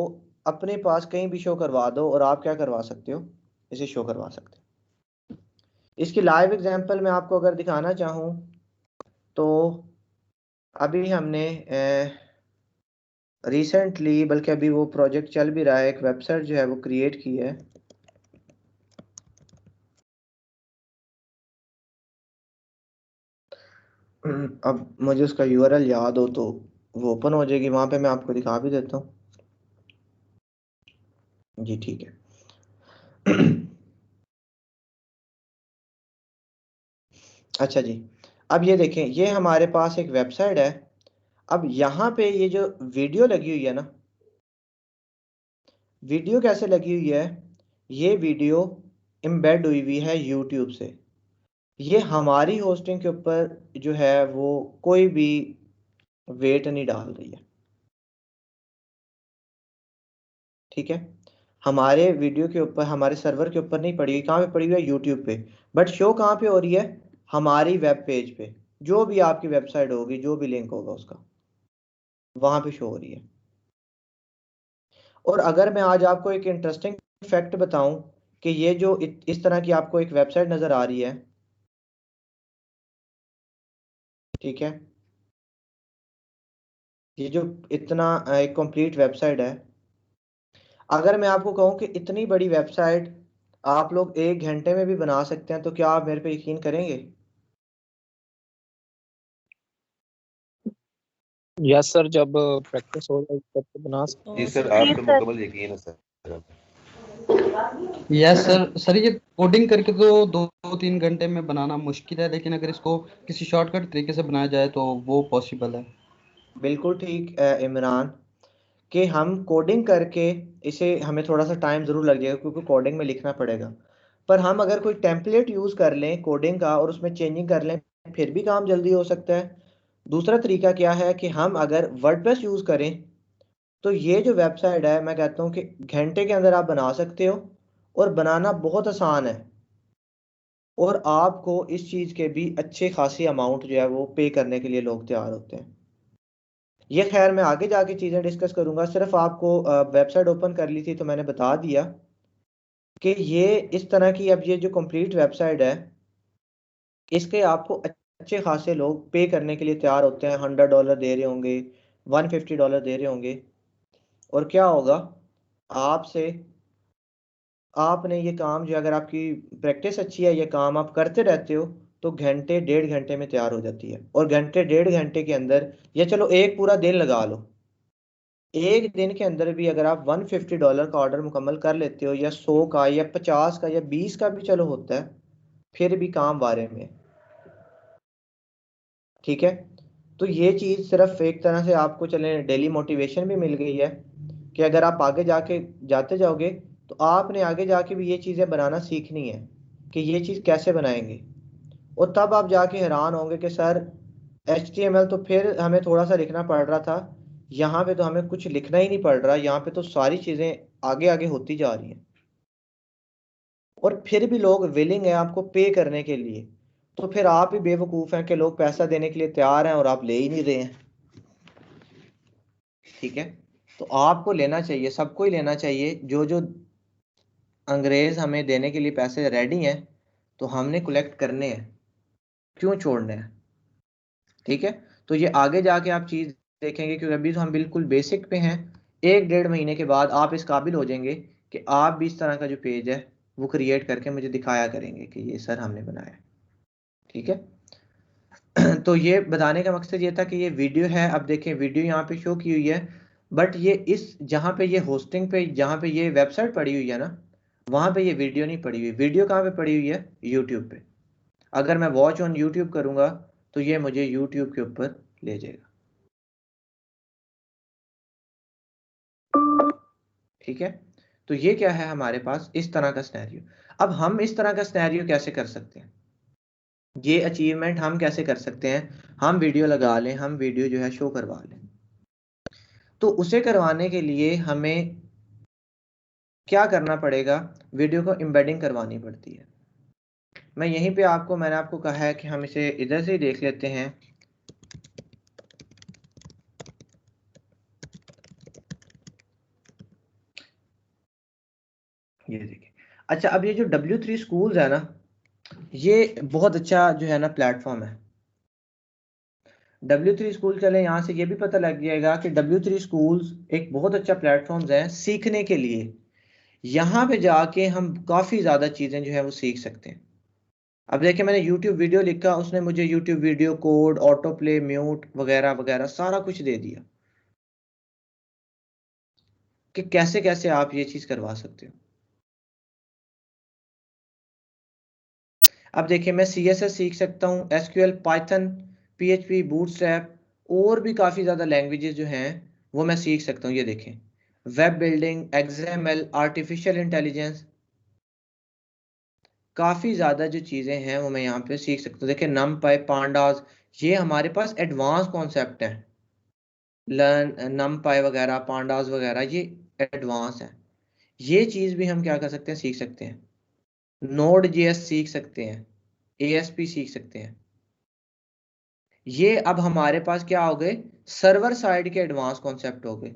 अपने पास कहीं भी शो करवा दो, और आप क्या करवा सकते हो, इसे शो करवा सकते हो। इसकी लाइव एग्जांपल मैं आपको अगर दिखाना चाहूँ तो अभी हमने रिसेंटली, बल्कि अभी वो प्रोजेक्ट चल भी रहा है, एक वेबसाइट जो है वो क्रिएट की है। अब मुझे उसका यूआरएल याद हो तो वो ओपन हो जाएगी, वहां पे मैं आपको दिखा भी देता हूँ। जी ठीक है। अच्छा जी, अब ये देखें, ये हमारे पास एक वेबसाइट है। अब यहाँ पे ये जो वीडियो लगी हुई है ना, वीडियो कैसे लगी हुई है, ये वीडियो एम्बेड हुई हुई है यूट्यूब से। ये हमारी होस्टिंग के ऊपर जो है वो कोई भी वेट नहीं डाल रही है। ठीक है, हमारे वीडियो के ऊपर, हमारे सर्वर के ऊपर नहीं पड़ी हुई, कहाँ पे पड़ी हुई है, यूट्यूब पे। बट शो कहाँ पे हो रही है, हमारी वेब पेज पे, जो भी आपकी वेबसाइट होगी, जो भी लिंक होगा उसका, वहां पे शो हो रही है। और अगर मैं आज आपको एक इंटरेस्टिंग फैक्ट बताऊं कि ये जो इस तरह की आपको एक वेबसाइट नजर आ रही है, ठीक है, ये जो इतना एक कंप्लीट वेबसाइट है, अगर मैं आपको कहूं कि इतनी बड़ी वेबसाइट आप लोग 1 घंटे में भी बना सकते हैं, तो क्या आप मेरे पे यकीन करेंगे? यस सर, जब प्रैक्टिस हो जाएगी तब तो बना सकते जी हैं। सर, आप पे मुकम्मल यकीन है सर। Yes sir. सर ये कोडिंग करके तो 2-3 घंटे में बनाना मुश्किल है, लेकिन अगर इसको किसी शॉर्टकट तरीके से बनाया जाए तो वो पॉसिबल है। बिल्कुल ठीक इमरान, कि हम कोडिंग करके इसे, हमें थोड़ा सा टाइम ज़रूर लग जाएगा क्योंकि कोडिंग में लिखना पड़ेगा, पर हम अगर कोई टेम्पलेट यूज़ कर लें कोडिंग का और उसमें चेंजिंग कर लें, फिर भी काम जल्दी हो सकता है। दूसरा तरीका क्या है कि हम अगर वर्डप्रेस यूज़ करें, तो ये जो वेबसाइट है, मैं कहता हूँ कि घंटे के अंदर आप बना सकते हो, और बनाना बहुत आसान है, और आपको इस चीज़ के भी अच्छे खासी अमाउंट जो है वो पे करने के लिए लोग तैयार होते हैं। ये खैर मैं आगे जाके चीज़ें डिस्कस करूंगा, सिर्फ आपको वेबसाइट ओपन कर ली थी तो मैंने बता दिया कि ये इस तरह की, अब ये जो कंप्लीट वेबसाइट है, इसके आपको अच्छे खासे लोग पे करने के लिए तैयार होते हैं। $100 दे रहे होंगे, $150 दे रहे होंगे, और क्या होगा, आपसे, आपने ये काम जो, अगर आपकी प्रैक्टिस अच्छी है, ये काम आप करते रहते हो, तो घंटे 1.5 घंटे में तैयार हो जाती है। और घंटे 1.5 घंटे के अंदर, या चलो एक पूरा दिन लगा लो, एक दिन के अंदर भी अगर आप $150 का ऑर्डर मुकम्मल कर लेते हो, या 100 का या 50 का या 20 का भी चलो होता है, फिर भी काम बारे में। ठीक है, तो ये चीज़ सिर्फ एक तरह से आपको चले डेली मोटिवेशन भी मिल गई है कि अगर आप आगे जाके जाते जाओगे, तो आपने आगे जाके भी ये चीज़ें बनाना सीखनी है कि ये चीज़ कैसे बनाएंगे। और तब आप जाके हैरान होंगे कि सर HTML तो फिर हमें थोड़ा सा लिखना पड़ रहा था, यहाँ पे तो हमें कुछ लिखना ही नहीं पड़ रहा, यहाँ पे तो सारी चीज़ें आगे आगे होती जा रही हैं, और फिर भी लोग विलिंग है आपको पे करने के लिए। तो फिर आप ही बेवकूफ़ हैं कि लोग पैसा देने के लिए तैयार हैं और आप ले ही नहीं रहे हैं। ठीक है, तो आपको लेना चाहिए, सबको ही लेना चाहिए, जो जो अंग्रेज हमें देने के लिए पैसे रेडी हैं, तो हमने कलेक्ट करने हैं, क्यों छोड़ने हैं। ठीक है, तो ये आगे जाके आप चीज देखेंगे, क्योंकि अभी तो हम बिल्कुल बेसिक पे हैं। 1-1.5 महीने के बाद आप इस काबिल हो जाएंगे कि आप भी इस तरह का जो पेज है वो क्रिएट करके मुझे दिखाया करेंगे कि ये सर हमने बनाया। ठीक है तो ये बताने का मकसद ये था कि ये वीडियो है। अब देखें वीडियो यहाँ पे शो की हुई है, बट ये इस जहाँ पे ये होस्टिंग पे जहाँ पे ये वेबसाइट पड़ी हुई है ना, वहाँ पे ये वीडियो नहीं पड़ी हुई। वीडियो कहाँ पे पड़ी हुई है? यूट्यूब पे। अगर मैं वॉच ऑन यूट्यूब करूँगा तो ये मुझे यूट्यूब के ऊपर ले जाएगा। ठीक है, तो ये क्या है हमारे पास इस तरह का सिनेरियो। अब हम इस तरह का सिनेरियो कैसे कर सकते हैं, ये अचीवमेंट हम कैसे कर सकते हैं? हम वीडियो लगा लें, हम वीडियो जो है शो करवा लें। तो उसे करवाने के लिए हमें क्या करना पड़ेगा? वीडियो को एम्बेडिंग करवानी पड़ती है। मैं यहीं पे मैंने आपको कहा है कि हम इसे इधर से ही देख लेते हैं। ये देखिए, अच्छा, अब ये जो W3 स्कूल्स है ना, ये बहुत अच्छा जो है ना प्लेटफॉर्म है। W3 स्कूल, चले यहाँ से ये भी पता लग जाएगा कि W3 स्कूल्स एक बहुत अच्छा प्लेटफॉर्म है सीखने के लिए। यहाँ पे जाके हम काफ़ी ज़्यादा चीज़ें जो है वो सीख सकते हैं। अब देखिए, मैंने YouTube वीडियो लिखा, उसने मुझे YouTube video code, auto play, mute वगैरह वगैरह सारा कुछ दे दिया कि कैसे कैसे आप ये चीज़ करवा सकते हो। अब देखिए, मैं CSS सीख सकता हूँ, SQL, पाइथन, PHP, बूटस्ट्रैप और भी काफ़ी ज़्यादा लैंग्वेजेस जो हैं वो मैं सीख सकता हूँ। ये देखें, web building, XML, artificial intelligence, काफ़ी ज़्यादा जो चीज़ें हैं वो मैं यहाँ पे सीख सकता हूँ। देखिए, NumPy, पांडास, ये हमारे पास एडवांस कॉन्सेप्ट हैं। लर्न, NumPy वगैरह, पांडास वगैरह, ये एडवांस है। ये चीज़ भी हम क्या कर सकते हैं? सीख सकते हैं। Node.js सीख सकते हैं, ASP सीख सकते हैं। ये अब हमारे पास क्या हो गए? सर्वर साइड के एडवांस कॉन्सेप्ट हो गए।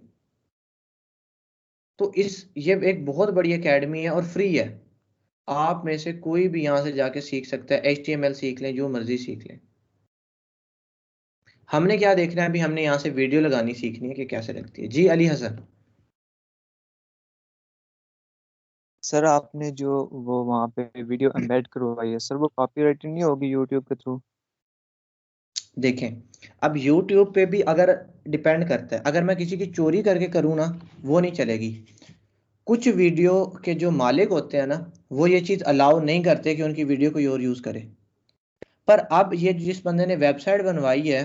तो ये एक बहुत बड़ी एकेडमी है और फ्री है। आप में से कोई भी यहाँ से जाके सीख सकता है। HTML सीख लें, जो मर्जी सीख लें। हमने क्या देखना है अभी? हमने यहाँ से वीडियो लगानी सीखनी है कि कैसे लगती है। जी अली हसन। सर आपने जो वो वहाँ पे वीडियो एम्बेड करवाई है सर, वो कॉपीराइटेड नहीं होगी यूट्यूब के थ्रू? देखें, अब YouTube पे भी अगर डिपेंड करता है, अगर मैं किसी की चोरी करके करूँ ना, वो नहीं चलेगी। कुछ वीडियो के जो मालिक होते हैं ना, वो ये चीज़ अलाउ नहीं करते कि उनकी वीडियो कोई और यूज़ करे। पर अब ये जिस बंदे ने वेबसाइट बनवाई है,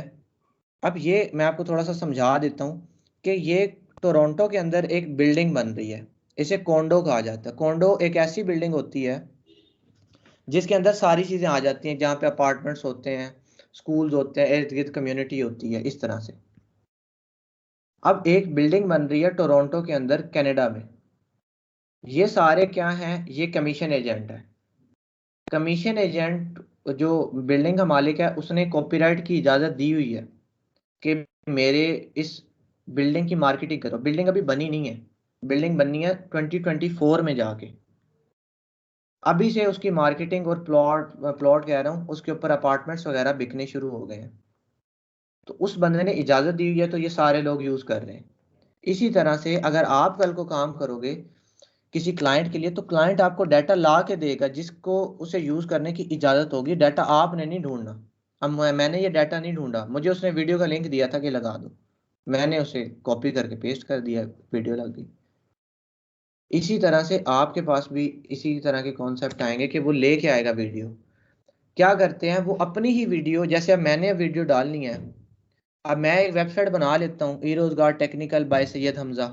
अब ये मैं आपको थोड़ा सा समझा देता हूँ कि ये टोरंटो के अंदर एक बिल्डिंग बन रही है। इसे कोंडो कहा जाता है। कोंडो एक ऐसी बिल्डिंग होती है जिसके अंदर सारी चीज़ें आ जाती हैं, जहाँ पे अपार्टमेंट्स होते हैं, स्कूल्स होते हैं, इर्द गिर्द कम्युनिटी होती है, इस तरह से। अब एक बिल्डिंग बन रही है टोरंटो के अंदर, कनाडा में। ये सारे क्या हैं? ये कमीशन एजेंट है। कमीशन एजेंट जो बिल्डिंग का मालिक है, उसने कॉपीराइट की इजाज़त दी हुई है कि मेरे इस बिल्डिंग की मार्केटिंग करो। बिल्डिंग अभी बनी नहीं है, बिल्डिंग बननी है 2024 में जाके। अभी से उसकी मार्केटिंग और प्लॉट कह रहा हूँ, उसके ऊपर अपार्टमेंट्स वगैरह बिकने शुरू हो गए हैं। तो उस बंदे ने इजाज़त दी हुई है, तो ये सारे लोग यूज़ कर रहे हैं। इसी तरह से अगर आप कल को काम करोगे किसी क्लाइंट के लिए, तो क्लाइंट आपको डाटा ला के देगा जिसको उसे यूज़ करने की इजाज़त होगी। डाटा आपने नहीं ढूंढना। अब मैंने ये डाटा नहीं ढूंढा, मुझे उसने वीडियो का लिंक दिया था कि लगा दो, मैंने उसे कॉपी करके पेस्ट कर दिया, वीडियो लग गई। इसी तरह से आपके पास भी इसी तरह के कॉन्सेप्ट आएंगे कि वो लेके आएगा वीडियो। क्या करते हैं वो? अपनी ही वीडियो, जैसे अब मैंने वीडियो डालनी है, अब मैं एक वेबसाइट बना लेता हूँ, ई रोजगार टेक्निकल बाय सैयद हमजा,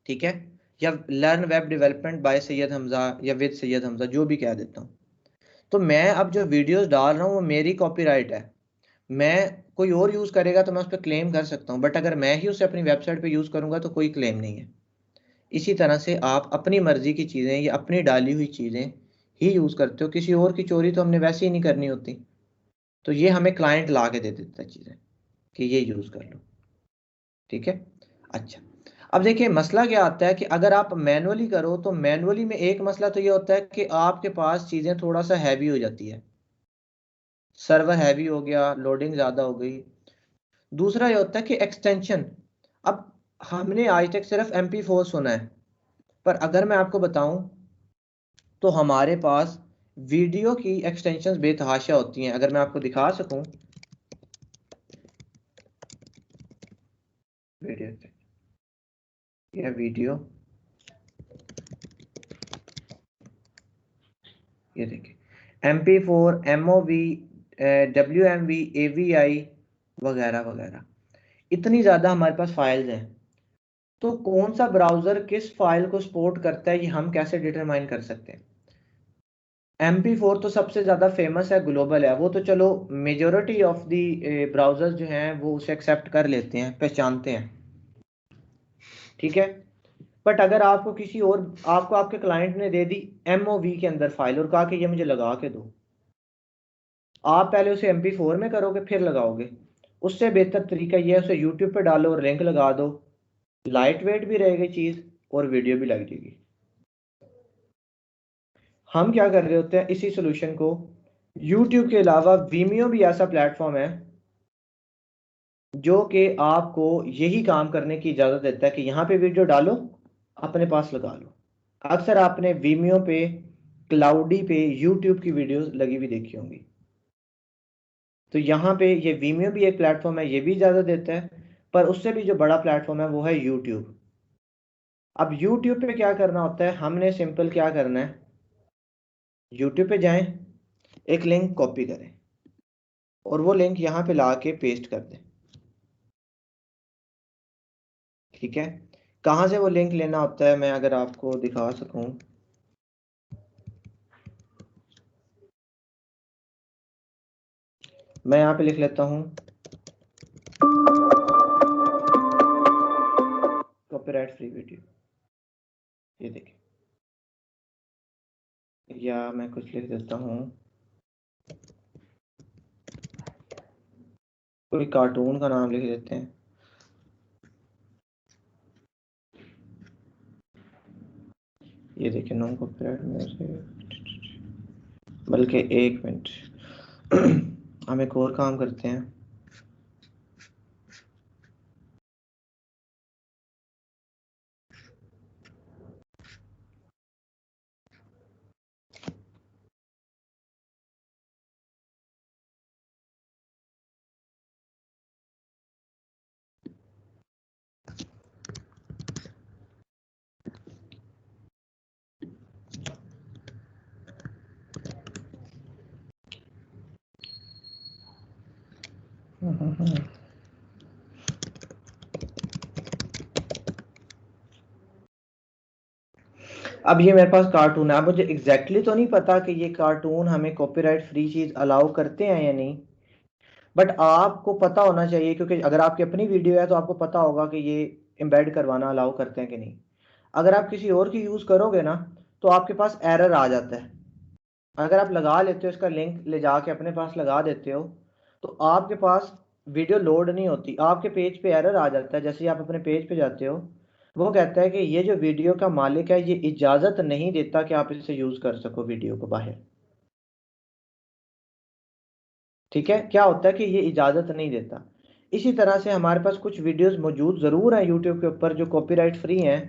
ठीक है, या learn web development bye Syed Hamza, या विद सैयद हमजा, जो भी कह देता हूँ। तो मैं अब जो वीडियोस डाल रहा हूँ वो मेरी कॉपीराइट है। मैं, कोई और यूज़ करेगा तो मैं उस पर क्लेम कर सकता हूँ, बट अगर मैं ही उसे अपनी वेबसाइट पे यूज़ करूँगा तो कोई क्लेम नहीं है। इसी तरह से आप अपनी मर्जी की चीज़ें या अपनी डाली हुई चीज़ें ही यूज़ करते हो। किसी और की चोरी तो हमने वैसे ही नहीं करनी होती। तो ये हमें क्लाइंट ला के दे देता है चीज़ें कि ये यूज़ कर लो। ठीक है, अच्छा, अब देखिए मसला क्या आता है कि अगर आप मैनुअली करो तो मैनुअली में एक मसला तो ये होता है कि आपके पास चीज़ें थोड़ा सा हैवी हो जाती है, सर्वर हैवी हो गया, लोडिंग ज़्यादा हो गई। दूसरा ये होता है कि एक्सटेंशन, अब हमने आज तक सिर्फ MP4 सुना है, पर अगर मैं आपको बताऊं तो हमारे पास वीडियो की एक्सटेंशंस बेतहाशा होती हैं। अगर मैं आपको दिखा सकूं वीडियो, यह वीडियो, ये देखिए MP4, MOV, WMV, AVI वगैरह वगैरह, इतनी ज़्यादा हमारे पास फाइल्स हैं। तो कौन सा ब्राउज़र किस फाइल को सपोर्ट करता है ये हम कैसे डिटरमाइन कर सकते हैं? MP4 तो सबसे ज़्यादा फेमस है, ग्लोबल है, वो तो चलो मेजोरिटी ऑफ दी ब्राउज़र्स जो हैं वो उसे एक्सेप्ट कर लेते हैं, पहचानते हैं, ठीक है। बट अगर आपको किसी और, आपको आपके क्लाइंट ने दे दी MOV के अंदर फाइल और कहा कि ये मुझे लगा के दो, आप पहले उसे MP4 में करोगे फिर लगाओगे। उससे बेहतर तरीका ये है उसे यूट्यूब पे डालो और लिंक लगा दो, लाइट वेट भी रहेगी चीज़ और वीडियो भी लग जाएगी। हम क्या कर रहे होते हैं इसी सोल्यूशन को, यूट्यूब के अलावा Vimeo भी ऐसा प्लेटफॉर्म है जो कि आपको यही काम करने की इजाज़त देता है कि यहाँ पे वीडियो डालो, अपने पास लगा लो। अक्सर आपने Vimeo पे, क्लाउडी पे यूट्यूब की वीडियोस लगी हुई देखी होंगी। तो यहाँ पे ये Vimeo भी एक प्लेटफॉर्म है, ये भी इजाज़त देता है, पर उससे भी जो बड़ा प्लेटफॉर्म है वो है यूट्यूब। अब यूट्यूब पे क्या करना होता है, हमने सिंपल क्या करना है, यूट्यूब पे जाएं, एक लिंक कॉपी करें और वो लिंक यहाँ पे ला के पेस्ट कर दें, ठीक है। कहाँ से वो लिंक लेना होता है मैं अगर आपको दिखा सकूं, मैं यहाँ पे लिख लेता हूँ कॉपीराइट फ्री वीडियो, ये देखिए, या मैं कुछ लिख देता हूँ, कोई कार्टून का नाम लिख देते हैं, ये देखिए नो कॉपीराइट म्यूजिक, बल्कि एक मिनट हम एक और काम करते हैं, अब ये मेरे पास कार्टून है। अब मुझे एग्जैक्टली तो नहीं पता कि ये कार्टून हमें कॉपीराइट फ्री चीज़ अलाउ करते हैं या नहीं, बट आपको पता होना चाहिए, क्योंकि अगर आपकी अपनी वीडियो है तो आपको पता होगा कि ये एम्बेड करवाना अलाउ करते हैं कि नहीं। अगर आप किसी और की यूज़ करोगे ना तो आपके पास एरर आ जाता है। अगर आप लगा लेते हो, इसका लिंक ले जाके अपने पास लगा देते हो, तो आपके पास वीडियो लोड नहीं होती, आपके पेज पे एरर आ जाता है। जैसे ही आप अपने पेज पे जाते हो, वो कहता है कि ये जो वीडियो का मालिक है ये इजाज़त नहीं देता कि आप इसे यूज़ कर सको वीडियो को बाहर, ठीक है। क्या होता है कि ये इजाज़त नहीं देता। इसी तरह से हमारे पास कुछ वीडियोस मौजूद ज़रूर हैं यूट्यूब के ऊपर जो कॉपीराइट फ्री हैं,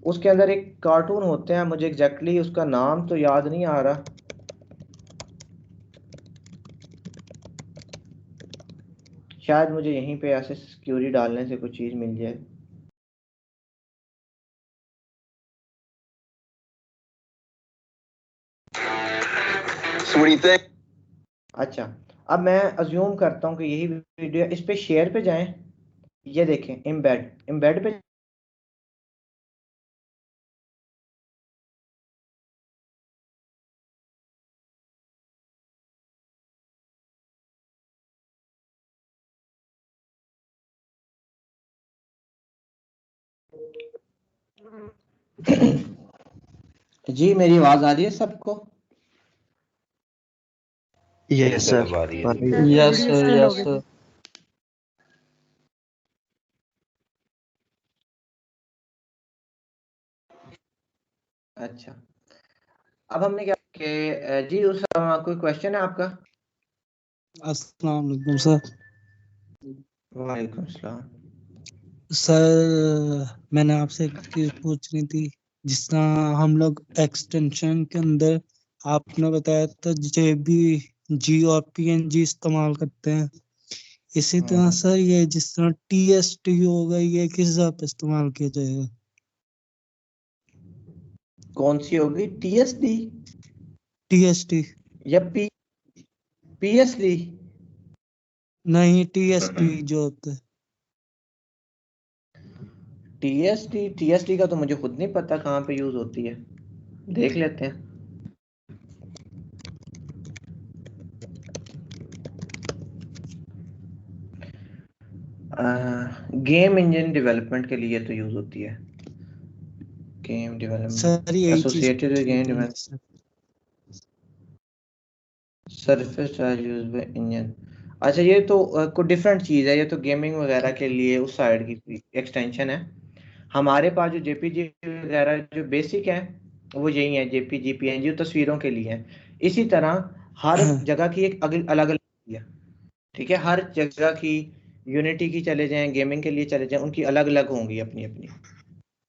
उसके अंदर एक कार्टून होते हैं, मुझे एग्जैक्टली उसका नाम तो याद नहीं आ रहा, शायद मुझे यहीं पे ऐसे सिक्योरिटी डालने से कुछ चीज़ मिल जाए। अच्छा, अब मैं अज्यूम करता हूँ कि यही वीडियो, इस पे शेयर पे जाएं, ये देखें एम्बेड, एम्बेड पे जी मेरी आवाज़ आ रही है सबको? Yes sir, yes sir, yes sir. अच्छा, अब हमने क्या कि जी उस्मा, कोई क्वेश्चन है आपका? अस्सलाम वालेकुम सर। वालेकुम सलाम। सर मैंने आपसे एक चीज पूछनी थी, जिस तरह हम लोग एक्सटेंशन के अंदर आपने बताया था जेबी जी और पीएनजी इस्तेमाल करते हैं, इसी तरह सर ये जिस तरह टीएसटी होगा ये किस जगह पे इस्तेमाल किया जाएगा? कौन सी होगी? टीएसडी टीएसटी या पीएसडी? नहीं, टीएसटी जो होता है। टीएसडी का तो मुझे खुद नहीं पता कहाँ पे यूज होती है, देख लेते हैं। गेम इंजन डेवलपमेंट के लिए तो यूज होती है, game development associated with game development surface use by engine. अच्छा, ये तो कोई डिफरेंट चीज है, ये तो गेमिंग वगैरह के लिए उस साइड की एक्सटेंशन है। हमारे पास जो जेपीजी वगैरह जो बेसिक है वो यही है, जेपीजी पीएनजी तस्वीरों के लिए है। इसी तरह हर जगह की एक अलग अलग है, ठीक है, हर जगह की यूनिटी की चले जाएं, गेमिंग के लिए चले जाएं, उनकी अलग अलग होंगी अपनी अपनी,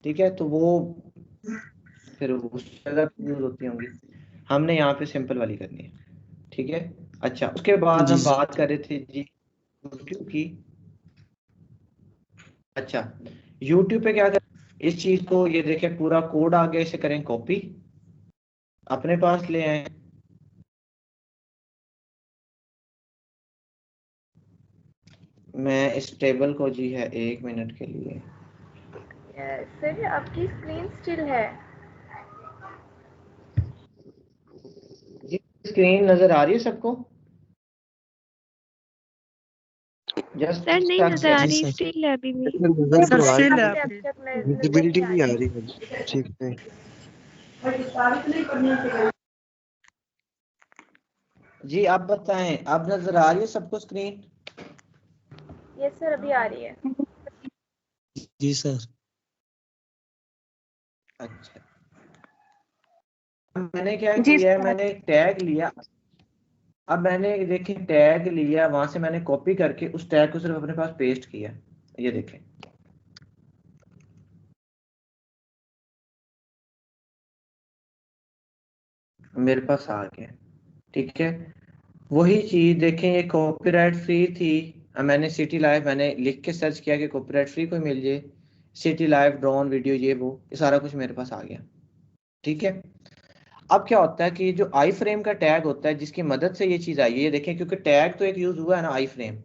ठीक है, तो वो फिर उस जगह यूज होती होंगी। हमने यहाँ पे सिंपल वाली करनी है, ठीक है। अच्छा, उसके बाद हम बात कर रहे थे जी यूट्यूब की। अच्छा, यूट्यूब पे क्या कर, इस चीज को ये देखें, पूरा कोड आ गया, इसे करें कॉपी, अपने पास ले आए। मैं इस टेबल को जी है 1 मिनट के लिए, सर आपकी स्क्रीन स्टिल है? स्क्रीन नजर आ रही है सबको? सर नहीं नजर आ रही, स्टिल है अभी भी। सर स्टिल है, विजिबिलिटी नहीं आ रही है ठीक से। जी आप बताएं, अब नजर आ रही है सबको स्क्रीन? यस सर, अभी आ रही है। जी सर। अच्छा, मैंने क्या किया है, मैंने एक टैग लिया, अब मैंने देखें टैग लिया, वहां से मैंने कॉपी करके उस टैग को सिर्फ अपने पास पेस्ट किया, ये देखें, मेरे पास आ गया, ठीक है। वही चीज देखें, ये कॉपीराइट फ्री थी, मैंने सिटी लाइव मैंने लिख के सर्च किया कि कॉपीराइट फ्री कोई मिल जाए, सिटी लाइव ड्रोन वीडियो ये वो, ये सारा कुछ मेरे पास आ गया, ठीक है। अब क्या होता है कि जो आई फ्रेम का टैग होता है जिसकी मदद से ये चीज आई है, ये देखें, क्योंकि टैग तो एक यूज हुआ है ना, आई फ्रेम,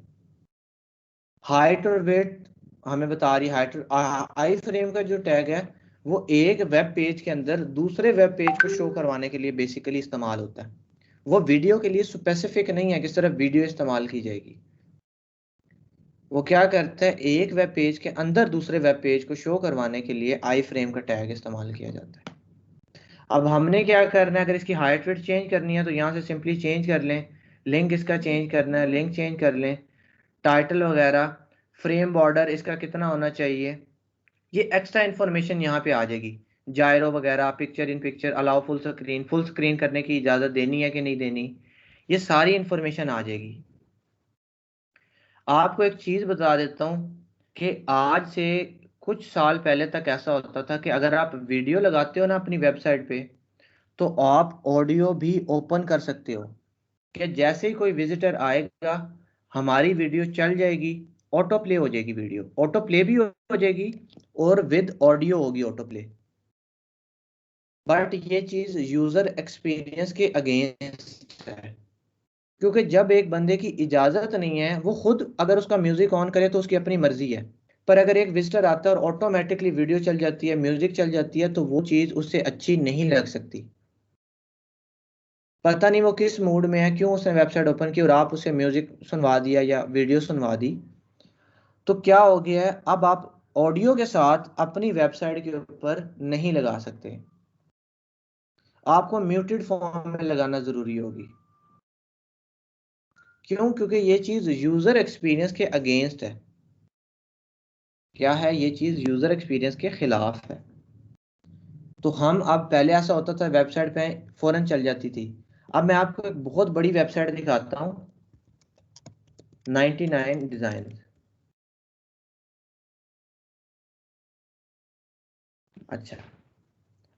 हाइट और वेट हमें बता रही, हाइट आई फ्रेम का जो टैग है वो एक वेब पेज के अंदर दूसरे वेब पेज को शो करवाने के लिए बेसिकली इस्तेमाल होता है। वो वीडियो के लिए स्पेसिफिक नहीं है कि सिर्फ वीडियो इस्तेमाल की जाएगी। वो क्या करता है, एक वेब पेज के अंदर दूसरे वेब पेज को शो करवाने के लिए आई फ्रेम का टैग इस्तेमाल किया जाता है। अब हमने क्या करना है, अगर इसकी हाइट वेट चेंज करनी है तो यहाँ से सिंपली चेंज कर लें, लिंक इसका चेंज करना है, लिंक चेंज कर लें, टाइटल वगैरह, फ्रेम बॉर्डर इसका कितना होना चाहिए, ये एक्स्ट्रा इन्फॉर्मेशन यहाँ पे आ जाएगी, जायरो वगैरह, picture in picture, allow full screen करने की इजाज़त देनी है कि नहीं देनी, ये सारी इन्फॉर्मेशन आ जाएगी। आपको एक चीज़ बता देता हूँ कि आज से कुछ साल पहले तक ऐसा होता था कि अगर आप वीडियो लगाते हो ना अपनी वेबसाइट पे, तो आप ऑडियो भी ओपन कर सकते हो, कि जैसे ही कोई विजिटर आएगा हमारी वीडियो चल जाएगी, ऑटो प्ले हो जाएगी, वीडियो ऑटो प्ले भी हो जाएगी और विद ऑडियो होगी ऑटो प्ले। बट ये चीज यूजर एक्सपीरियंस के अगेंस्ट है, क्योंकि जब एक बंदे की इजाजत नहीं है, वो खुद अगर उसका म्यूजिक ऑन करे तो उसकी अपनी मर्जी है, पर अगर एक विजिटर आता है और ऑटोमेटिकली वीडियो चल जाती है, म्यूजिक चल जाती है, तो वो चीज उससे अच्छी नहीं लग सकती। पता नहीं वो किस मूड में है, क्यों उसने वेबसाइट ओपन की और आप उसे म्यूजिक सुनवा दिया या वीडियो सुनवा दी, तो क्या हो गया है, अब आप ऑडियो के साथ अपनी वेबसाइट के ऊपर नहीं लगा सकते, आपको म्यूटेड फॉर्म में लगाना जरूरी होगी। क्यों? क्योंकि ये चीज यूजर एक्सपीरियंस के अगेंस्ट है। क्या है? ये चीज यूजर एक्सपीरियंस के खिलाफ है। तो हम अब पहले ऐसा होता था वेबसाइट पे फौरन चल जाती थी। अब मैं आपको एक बहुत बड़ी वेबसाइट दिखाता हूँ, 99 डिजाइन। अच्छा,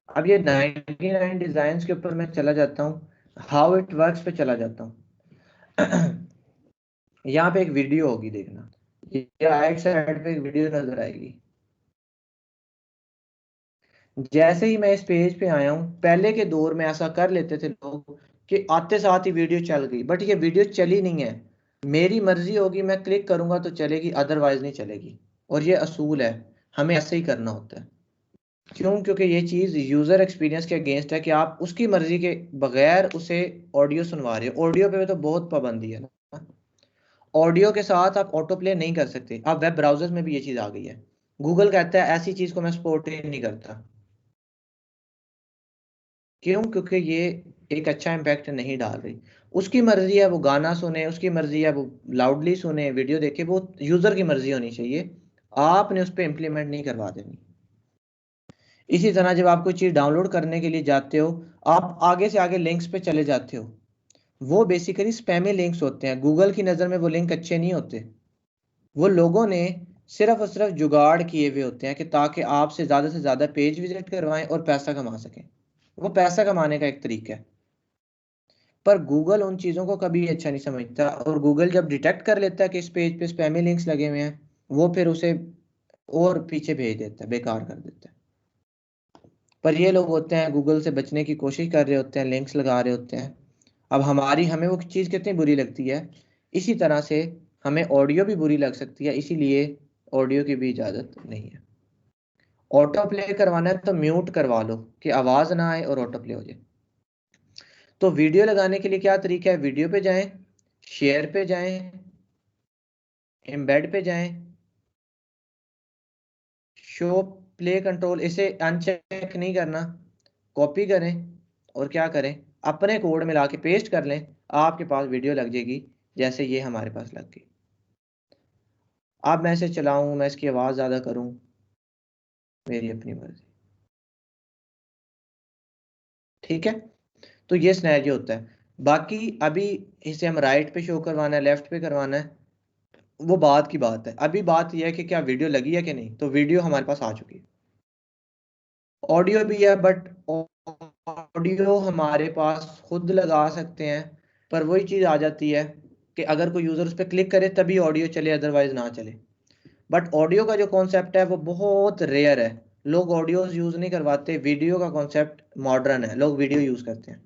अब ये 99 डिजाइन के ऊपर मैं चला जाता हूँ, हाउ इट वर्क्स पे चला जाता हूँ। यहाँ पे एक वीडियो होगी, देखना, ये राइट साइड पे एक वीडियो नजर आएगी। जैसे ही मैं इस पेज पे आया हूँ, पहले के दौर में ऐसा कर लेते थे लोग कि आते साथ ही वीडियो चल गई, बट ये वीडियो चली नहीं है। मेरी मर्जी होगी, मैं क्लिक करूंगा तो चलेगी, अदरवाइज नहीं चलेगी। और ये असूल है, हमें ऐसे ही करना होता है। क्यों? क्योंकि ये चीज यूजर एक्सपीरियंस के अगेंस्ट है कि आप उसकी मर्जी के बगैर उसे ऑडियो सुनवा रहे हो। ऑडियो पे तो बहुत पाबंदी है ना, ऑडियो के साथ आप ऑटो प्ले नहीं कर सकते। अब वेब ब्राउजर्स में भी ये चीज आ गई है। गूगल कहता है ऐसी चीज को मैं सपोर्ट ही नहीं करता। क्यों? क्योंकि ये एक अच्छा इम्पैक्ट नहीं डाल रही। उसकी मर्जी है वो गाना सुने, उसकी मर्जी है वो लाउडली सुने, वीडियो देखे, वो यूजर की मर्जी होनी चाहिए, आपने उस पर इम्प्लीमेंट नहीं करवा देनी। इसी तरह जब आप कोई चीज डाउनलोड करने के लिए जाते हो, आप आगे से आगे लिंक्स पे चले जाते हो, वो बेसिकली स्पैमी लिंक्स होते हैं। गूगल की नज़र में वो लिंक अच्छे नहीं होते। वो लोगों ने सिर्फ और सिर्फ जुगाड़ किए हुए होते हैं कि ताकि आपसे ज़्यादा पेज विजिट करवाएं और पैसा कमा सकें। वो पैसा कमाने का एक तरीका है, पर गूगल उन चीज़ों को कभी अच्छा नहीं समझता। और गूगल जब डिटेक्ट कर लेता है कि इस पेज पे स्पैमी लिंक्स लगे हुए हैं, वो फिर उसे और पीछे भेज देता है, बेकार कर देता है। पर ये लोग होते हैं गूगल से बचने की कोशिश कर रहे होते हैं, लिंक्स लगा रहे होते हैं। अब हमें वो चीज़ कितनी बुरी लगती है, इसी तरह से हमें ऑडियो भी बुरी लग सकती है, इसीलिए ऑडियो की भी इजाज़त नहीं है। ऑटो प्ले करवाना है तो म्यूट करवा लो कि आवाज़ ना आए और ऑटो प्ले हो जाए। तो वीडियो लगाने के लिए क्या तरीका है? वीडियो पे जाएं, शेयर पे जाएं, एम्बेड पे जाएं, शो प्ले कंट्रोल, इसे अनचेक नहीं करना, कॉपी करें और क्या करें, अपने कोड में ला के पेस्ट कर लें, आपके पास वीडियो लग जाएगी जैसे ये हमारे पास लग गई। अब मैं इसे चलाऊं, मैं इसकी आवाज़ ज़्यादा करूं, मेरी अपनी मर्जी। ठीक है, तो ये सिनेरियो होता है। बाकी अभी इसे हम राइट पे शो करवाना है, लेफ्ट पे करवाना है, वो बात की बात है। अभी बात यह है कि क्या वीडियो लगी है कि नहीं। तो वीडियो हमारे पास आ चुकी है, ऑडियो भी है, बट ऑडियो हमारे पास खुद लगा सकते हैं। पर वही चीज़ आ जाती है कि अगर कोई यूज़र उस पर क्लिक करे तभी ऑडियो चले, अदरवाइज ना चले। बट ऑडियो का जो कॉन्सेप्ट है वो बहुत रेयर है, लोग ऑडियो यूज़ नहीं करवाते। वीडियो का कॉन्सेप्ट मॉडर्न है, लोग वीडियो यूज़ करते हैं।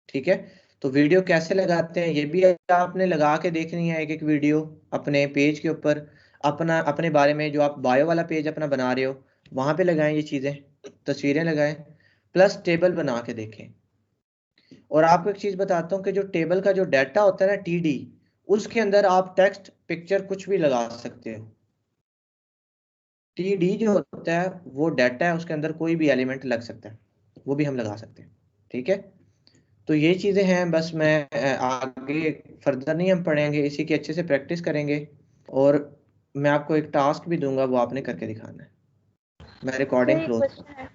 ठीक है, तो वीडियो कैसे लगाते हैं ये भी आपने लगा के देखनी है, एक एक वीडियो अपने पेज के ऊपर, अपने बारे में जो आप बायो वाला पेज अपना बना रहे हो वहां पे लगाएं ये चीजें, तस्वीरें लगाएं, प्लस टेबल बना के देखें। और आपको एक चीज बताता हूँ कि जो टेबल का जो डाटा होता है ना, टीडी, उसके अंदर आप टेक्स्ट, पिक्चर कुछ भी लगा सकते हो। टीडी जो होता है वो डाटा है, उसके अंदर कोई भी एलिमेंट लग सकता है, वो भी हम लगा सकते हैं। ठीक है, तो ये चीज़ें हैं। बस मैं आगे फर्दर नहीं हम पढ़ेंगे, इसी की अच्छे से प्रैक्टिस करेंगे। और मैं आपको एक टास्क भी दूंगा, वो आपने करके दिखाना है। मैं सर रिकॉर्डिंग एक क्लोज क्वेश्चन है,